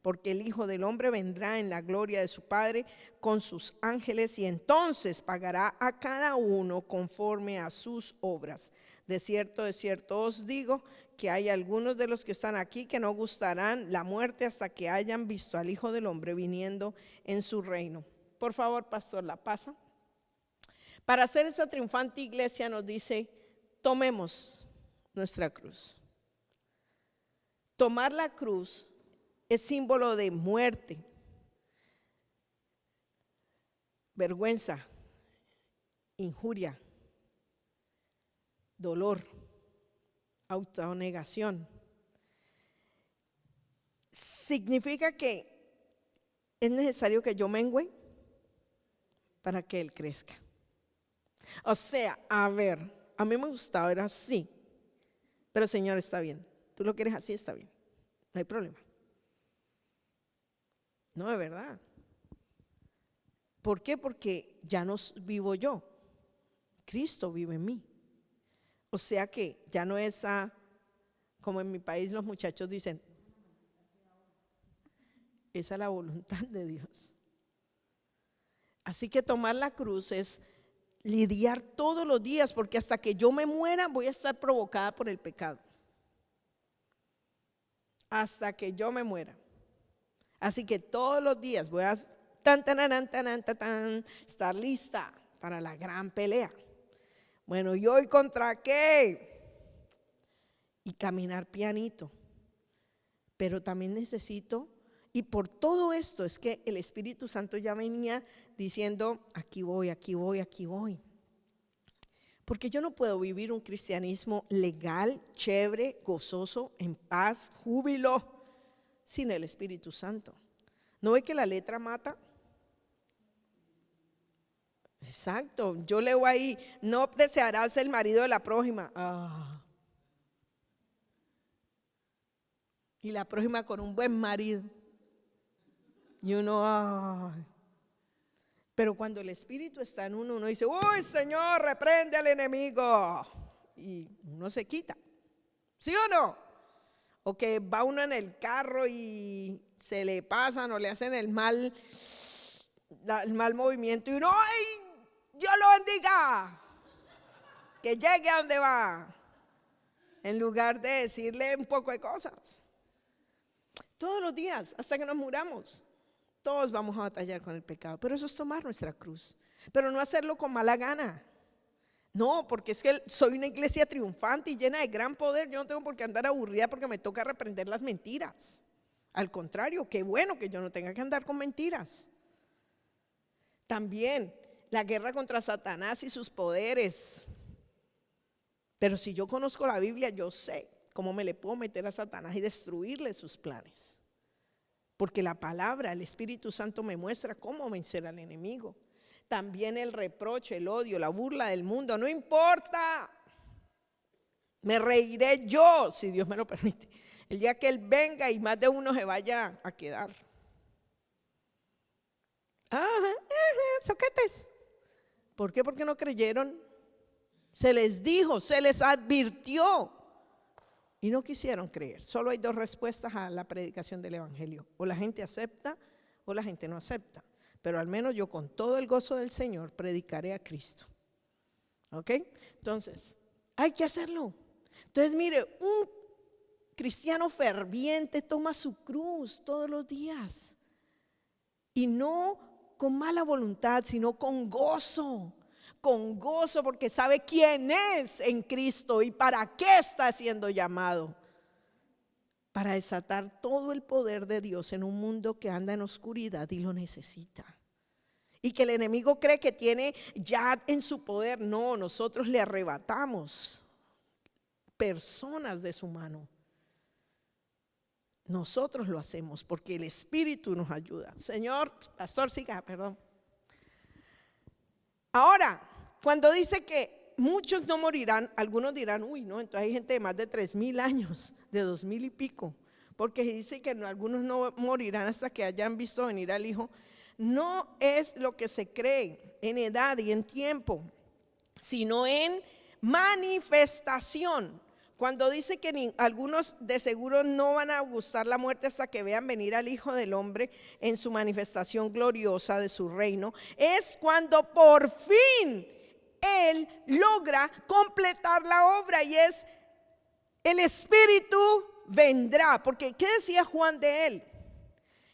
Porque el Hijo del Hombre vendrá en la gloria de su Padre con sus ángeles, y entonces pagará a cada uno conforme a sus obras. De cierto os digo que hay algunos de los que están aquí que no gustarán la muerte hasta que hayan visto al Hijo del Hombre viniendo en su reino. Por favor, pastor, la pasa. Para hacer esa triunfante iglesia nos dice, tomemos nuestra cruz. Tomar la cruz es símbolo de muerte, vergüenza, injuria, dolor, autonegación. Significa que es necesario que yo mengüe para que Él crezca. O sea, a ver, a mí me gustaba, era así, pero Señor, está bien, tú lo quieres así, está bien, no hay problema. No, de verdad. ¿Por qué? Porque ya no vivo yo, Cristo vive en mí. O sea que ya no es como en mi país los muchachos dicen, esa es la voluntad de Dios. Así que tomar la cruz es lidiar todos los días, porque hasta que yo me muera voy a estar provocada por el pecado. Hasta que yo me muera. Así que todos los días voy a estar lista para la gran pelea. Bueno, ¿y hoy contra qué? Y caminar pianito. Pero también necesito, y por todo esto es que el Espíritu Santo ya venía diciendo, aquí voy, aquí voy, aquí voy. Porque yo no puedo vivir un cristianismo legal, chévere, gozoso, en paz, júbilo, sin el Espíritu Santo. ¿No ve que la letra mata? Exacto, yo leo ahí, no desearás el marido de la prójima. Y la prójima con un buen marido. Y uno, pero cuando el Espíritu está en uno, uno dice, uy, Señor, reprende al enemigo. Y uno se quita. ¿Sí o no? O que va uno en el carro y se le pasan o le hacen el mal movimiento. Y uno, ¡ay! Dios lo bendiga. Que llegue a donde va. En lugar de decirle un poco de cosas. Todos los días, hasta que nos muramos. Todos vamos a batallar con el pecado, pero eso es tomar nuestra cruz, pero no hacerlo con mala gana. No, porque es que soy una iglesia triunfante y llena de gran poder. Yo no tengo por qué andar aburrida porque me toca reprender las mentiras. Al contrario, qué bueno que yo no tenga que andar con mentiras. También la guerra contra Satanás y sus poderes. Pero si yo conozco la Biblia, yo sé cómo me le puedo meter a Satanás y destruirle sus planes. Porque la palabra, el Espíritu Santo me muestra cómo vencer al enemigo. También el reproche, el odio, la burla del mundo, no importa. Me reiré yo, si Dios me lo permite, el día que Él venga y más de uno se vaya a quedar. Soquetes. ¿Por qué? Porque no creyeron. Se les dijo, se les advirtió. Y no quisieron creer. Solo hay dos respuestas a la predicación del evangelio. O la gente acepta o la gente no acepta. Pero al menos yo con todo el gozo del Señor predicaré a Cristo. ¿Ok? Entonces, hay que hacerlo. Entonces mire, un cristiano ferviente toma su cruz todos los días. Y no con mala voluntad, sino con gozo. Con gozo porque sabe quién es en Cristo y para qué está siendo llamado. Para desatar todo el poder de Dios en un mundo que anda en oscuridad y lo necesita. Y que el enemigo cree que tiene ya en su poder. No, nosotros le arrebatamos personas de su mano. Nosotros lo hacemos porque el Espíritu nos ayuda. Señor, pastor, siga, perdón. Ahora, cuando dice que muchos no morirán, algunos dirán, uy, no, entonces hay gente de más de 3,000 años, de 2,000 y pico, porque dice que algunos no morirán hasta que hayan visto venir al Hijo. No es lo que se cree en edad y en tiempo, sino en manifestación. Cuando dice que algunos de seguro no van a gustar la muerte hasta que vean venir al Hijo del Hombre en su manifestación gloriosa de su reino, es cuando por fin Él logra completar la obra y es el Espíritu vendrá. Porque ¿qué decía Juan de Él?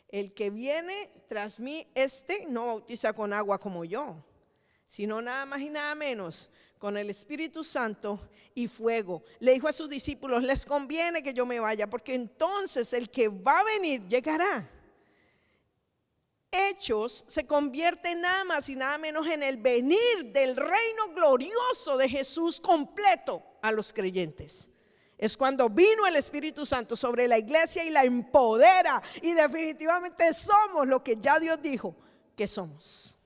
El que viene tras mí, no bautiza con agua como yo, sino nada más y nada menos con el Espíritu Santo y fuego. Le dijo a sus discípulos: les conviene que yo me vaya, porque entonces el que va a venir llegará. Hechos se convierte nada más y nada menos en el venir del reino glorioso de Jesús completo a los creyentes. Es cuando vino el Espíritu Santo sobre la iglesia y la empodera, y definitivamente somos lo que ya Dios dijo que somos.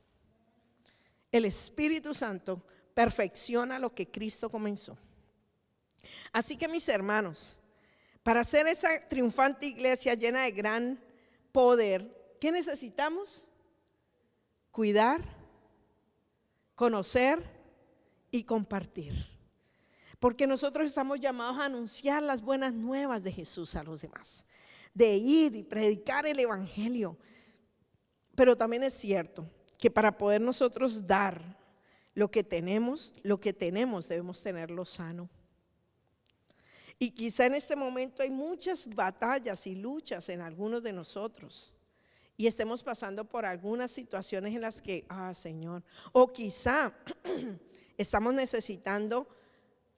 El Espíritu Santo perfecciona lo que Cristo comenzó. Así que, mis hermanos, para ser esa triunfante iglesia llena de gran poder, ¿qué necesitamos? Cuidar, conocer y compartir. Porque nosotros estamos llamados a anunciar las buenas nuevas de Jesús a los demás, de ir y predicar el evangelio. Pero también es cierto que para poder nosotros dar lo que tenemos debemos tenerlo sano. Y quizá en este momento hay muchas batallas y luchas en algunos de nosotros, y estemos pasando por algunas situaciones en las que, Señor, o quizá estamos necesitando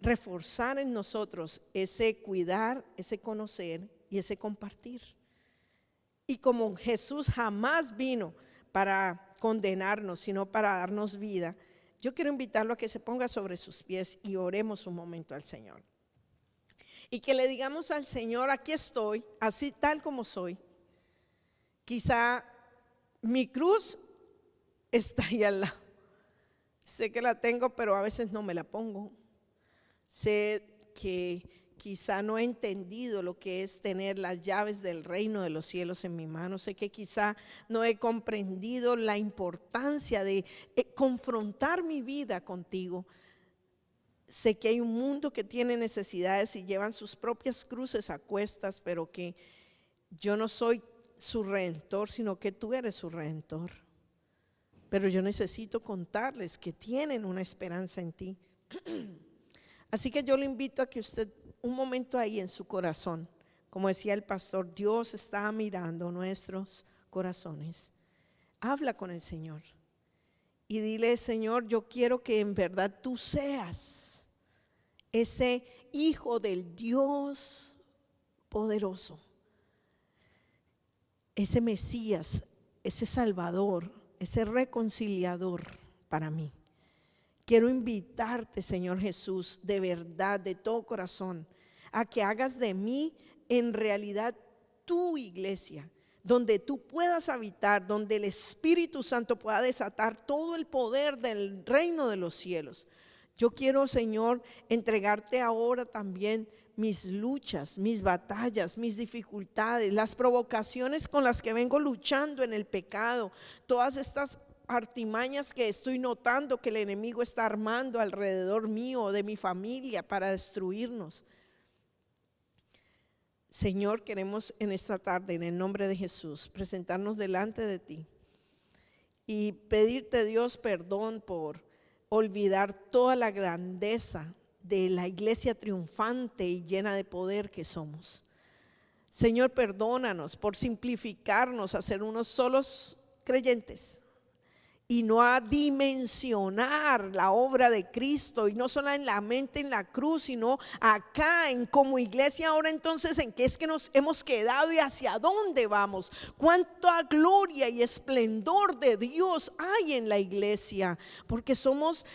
reforzar en nosotros ese cuidar, ese conocer y ese compartir. Y como Jesús jamás vino para condenarnos, sino para darnos vida, yo quiero invitarlo a que se ponga sobre sus pies y oremos un momento al Señor. Y que le digamos al Señor: aquí estoy, así tal como soy. Quizá mi cruz está ahí al lado. Sé que la tengo, pero a veces no me la pongo. Sé que quizá no he entendido lo que es tener las llaves del reino de los cielos en mi mano. Sé que quizá no he comprendido la importancia de confrontar mi vida contigo. Sé que hay un mundo que tiene necesidades y llevan sus propias cruces a cuestas, pero que yo no soy su redentor, sino que tú eres su redentor. Pero yo necesito contarles que tienen una esperanza en ti. Así que yo le invito a que usted, un momento ahí en su corazón, como decía el pastor, Dios está mirando nuestros corazones. Habla con el Señor y dile: Señor, yo quiero que en verdad tú seas ese hijo del Dios poderoso, ese Mesías, ese Salvador, ese reconciliador para mí. Quiero invitarte, Señor Jesús, de verdad, de todo corazón, a que hagas de mí en realidad tu iglesia, donde tú puedas habitar, donde el Espíritu Santo pueda desatar todo el poder del reino de los cielos. Yo quiero, Señor, entregarte ahora también mis luchas, mis batallas, mis dificultades, las provocaciones con las que vengo luchando en el pecado, todas estas artimañas que estoy notando que el enemigo está armando alrededor mío, de mi familia, para destruirnos. Señor, queremos en esta tarde, en el nombre de Jesús, presentarnos delante de ti y pedirte, Dios, perdón por olvidar toda la grandeza de la iglesia triunfante y llena de poder que somos. Señor, perdónanos por simplificarnos a ser unos solos creyentes y no a dimensionar la obra de Cristo, y no solo en la mente en la cruz, sino acá en como iglesia. Ahora entonces, ¿en qué es que nos hemos quedado y hacia dónde vamos? Cuánta gloria y esplendor de Dios hay en la iglesia, porque somos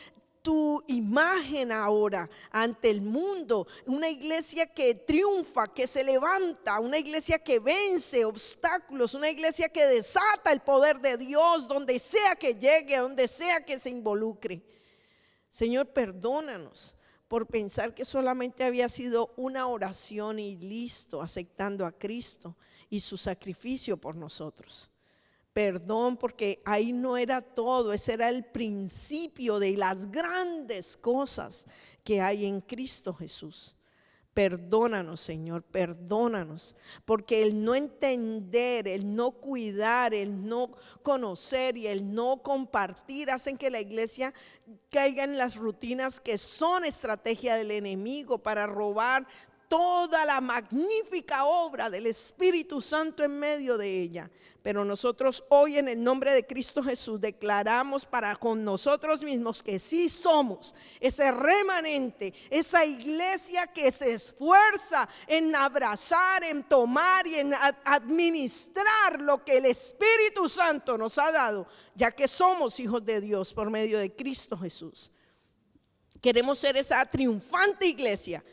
tu imagen ahora ante el mundo, una iglesia que triunfa, que se levanta, una iglesia que vence obstáculos, una iglesia que desata el poder de Dios donde sea que llegue, donde sea que se involucre. Señor, perdónanos por pensar que solamente había sido una oración y listo, aceptando a Cristo y su sacrificio por nosotros. Perdón, porque ahí no era todo, ese era el principio de las grandes cosas que hay en Cristo Jesús. Perdónanos, Señor, perdónanos, porque el no entender, el no cuidar, el no conocer y el no compartir hacen que la iglesia caiga en las rutinas que son estrategia del enemigo para robar toda la magnífica obra del Espíritu Santo en medio de ella. Pero nosotros hoy, en el nombre de Cristo Jesús, declaramos para con nosotros mismos que sí somos ese remanente, esa iglesia que se esfuerza en abrazar, en tomar y en administrar lo que el Espíritu Santo nos ha dado, ya que somos hijos de Dios por medio de Cristo Jesús. Queremos ser esa triunfante iglesia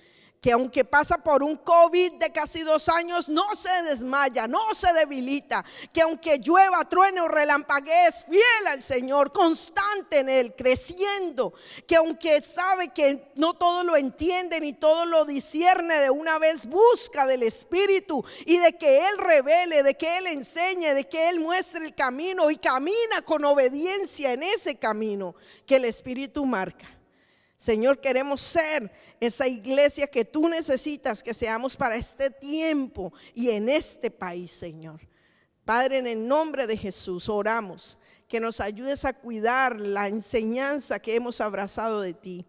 que aunque pasa por un COVID de casi 2 años, no se desmaya, no se debilita, que aunque llueva, truene o relampaguee, es fiel al Señor, constante en Él, creciendo, que aunque sabe que no todo lo entiende ni todo lo discierne, de una vez busca del Espíritu y de que Él revele, de que Él enseñe, de que Él muestre el camino y camina con obediencia en ese camino que el Espíritu marca. Señor, queremos ser esa iglesia que tú necesitas que seamos para este tiempo y en este país, Señor. Padre, en el nombre de Jesús oramos que nos ayudes a cuidar la enseñanza que hemos abrazado de ti,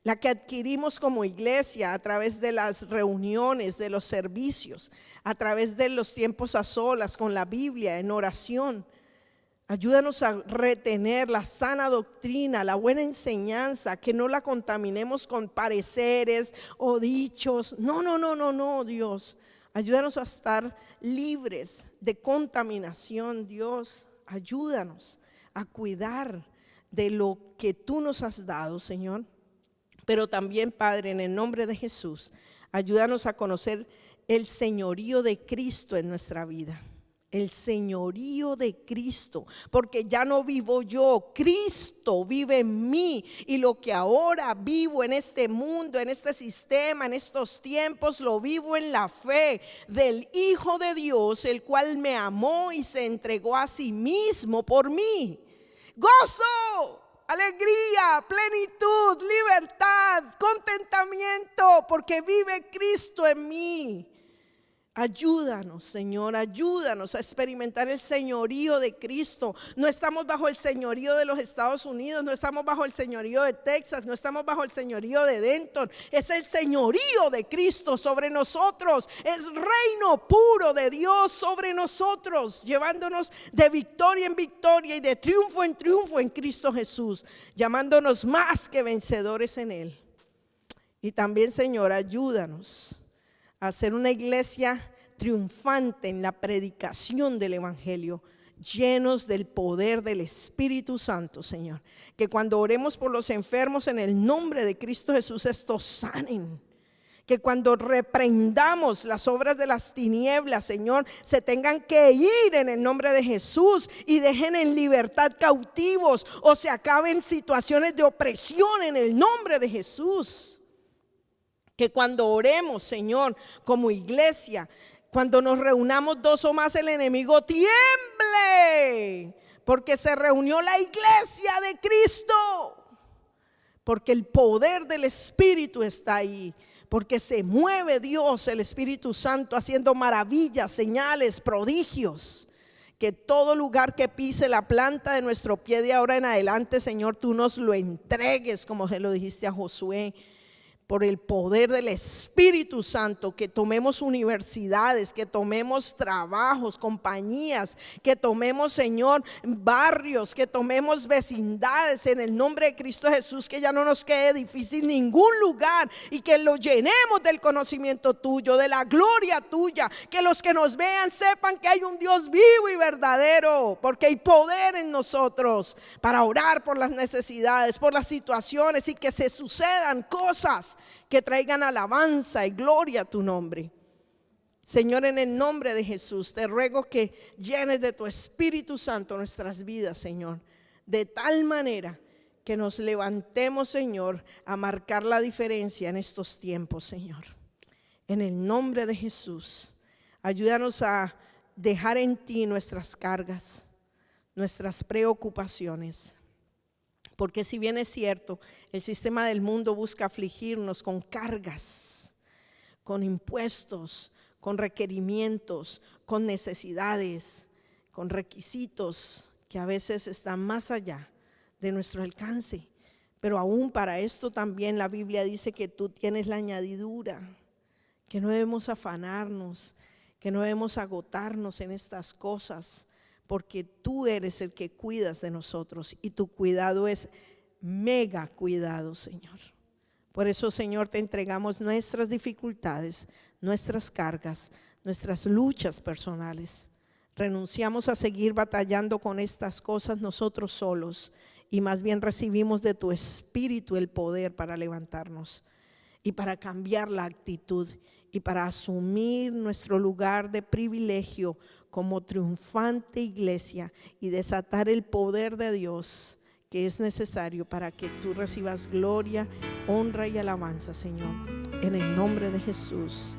la que adquirimos como iglesia a través de las reuniones, de los servicios, a través de los tiempos a solas con la Biblia, en oración. Ayúdanos a retener la sana doctrina, la buena enseñanza, que no la contaminemos con pareceres o dichos. No, Dios. Ayúdanos a estar libres de contaminación, Dios. Ayúdanos a cuidar de lo que tú nos has dado, Señor. Pero también, Padre, en el nombre de Jesús, ayúdanos a conocer el señorío de Cristo en nuestra vida. El señorío de Cristo, porque ya no vivo yo, Cristo vive en mí, y lo que ahora vivo en este mundo, en este sistema, en estos tiempos, lo vivo en la fe del Hijo de Dios, el cual me amó y se entregó a sí mismo por mí. Gozo, alegría, plenitud, libertad, contentamiento, porque vive Cristo en mí. Ayúdanos, Señor, ayúdanos a experimentar el señorío de Cristo. No estamos bajo el señorío de los Estados Unidos, no estamos bajo el señorío de Texas, no estamos bajo el señorío de Denton. Es el señorío de Cristo sobre nosotros. Es reino puro de Dios sobre nosotros, llevándonos de victoria en victoria y de triunfo en triunfo en Cristo Jesús, llamándonos más que vencedores en Él. Y también, Señor, ayúdanos a ser una iglesia triunfante en la predicación del evangelio, llenos del poder del Espíritu Santo, Señor. Que cuando oremos por los enfermos en el nombre de Cristo Jesús, estos sanen. Que cuando reprendamos las obras de las tinieblas, Señor, se tengan que ir en el nombre de Jesús y dejen en libertad cautivos o se acaben situaciones de opresión en el nombre de Jesús. Que cuando oremos, Señor, como iglesia, cuando nos reunamos 2 o más, el enemigo tiemble, porque se reunió la iglesia de Cristo, porque el poder del Espíritu está ahí, porque se mueve Dios, el Espíritu Santo, haciendo maravillas, señales, prodigios. Que todo lugar que pise la planta de nuestro pie de ahora en adelante, Señor, tú nos lo entregues, como se lo dijiste a Josué. Por el poder del Espíritu Santo, que tomemos universidades, que tomemos trabajos, compañías, que tomemos, Señor, barrios, que tomemos vecindades en el nombre de Cristo Jesús, que ya no nos quede difícil ningún lugar y que lo llenemos del conocimiento tuyo, de la gloria tuya, que los que nos vean sepan que hay un Dios vivo y verdadero, porque hay poder en nosotros para orar por las necesidades, por las situaciones y que se sucedan cosas que traigan alabanza y gloria a tu nombre. Señor, en el nombre de Jesús, te ruego que llenes de tu Espíritu Santo nuestras vidas, Señor, de tal manera que nos levantemos, Señor, a marcar la diferencia en estos tiempos, Señor. En el nombre de Jesús, ayúdanos a dejar en ti nuestras cargas, nuestras preocupaciones. Porque si bien es cierto, el sistema del mundo busca afligirnos con cargas, con impuestos, con requerimientos, con necesidades, con requisitos que a veces están más allá de nuestro alcance. Pero aún para esto también la Biblia dice que tú tienes la añadidura, que no debemos afanarnos, que no debemos agotarnos en estas cosas, porque tú eres el que cuidas de nosotros y tu cuidado es mega cuidado, Señor. Por eso, Señor, te entregamos nuestras dificultades, nuestras cargas, nuestras luchas personales. Renunciamos a seguir batallando con estas cosas nosotros solos y más bien recibimos de tu Espíritu el poder para levantarnos y para cambiar la actitud y para asumir nuestro lugar de privilegio como triunfante iglesia y desatar el poder de Dios que es necesario para que tú recibas gloria, honra y alabanza, Señor, en el nombre de Jesús.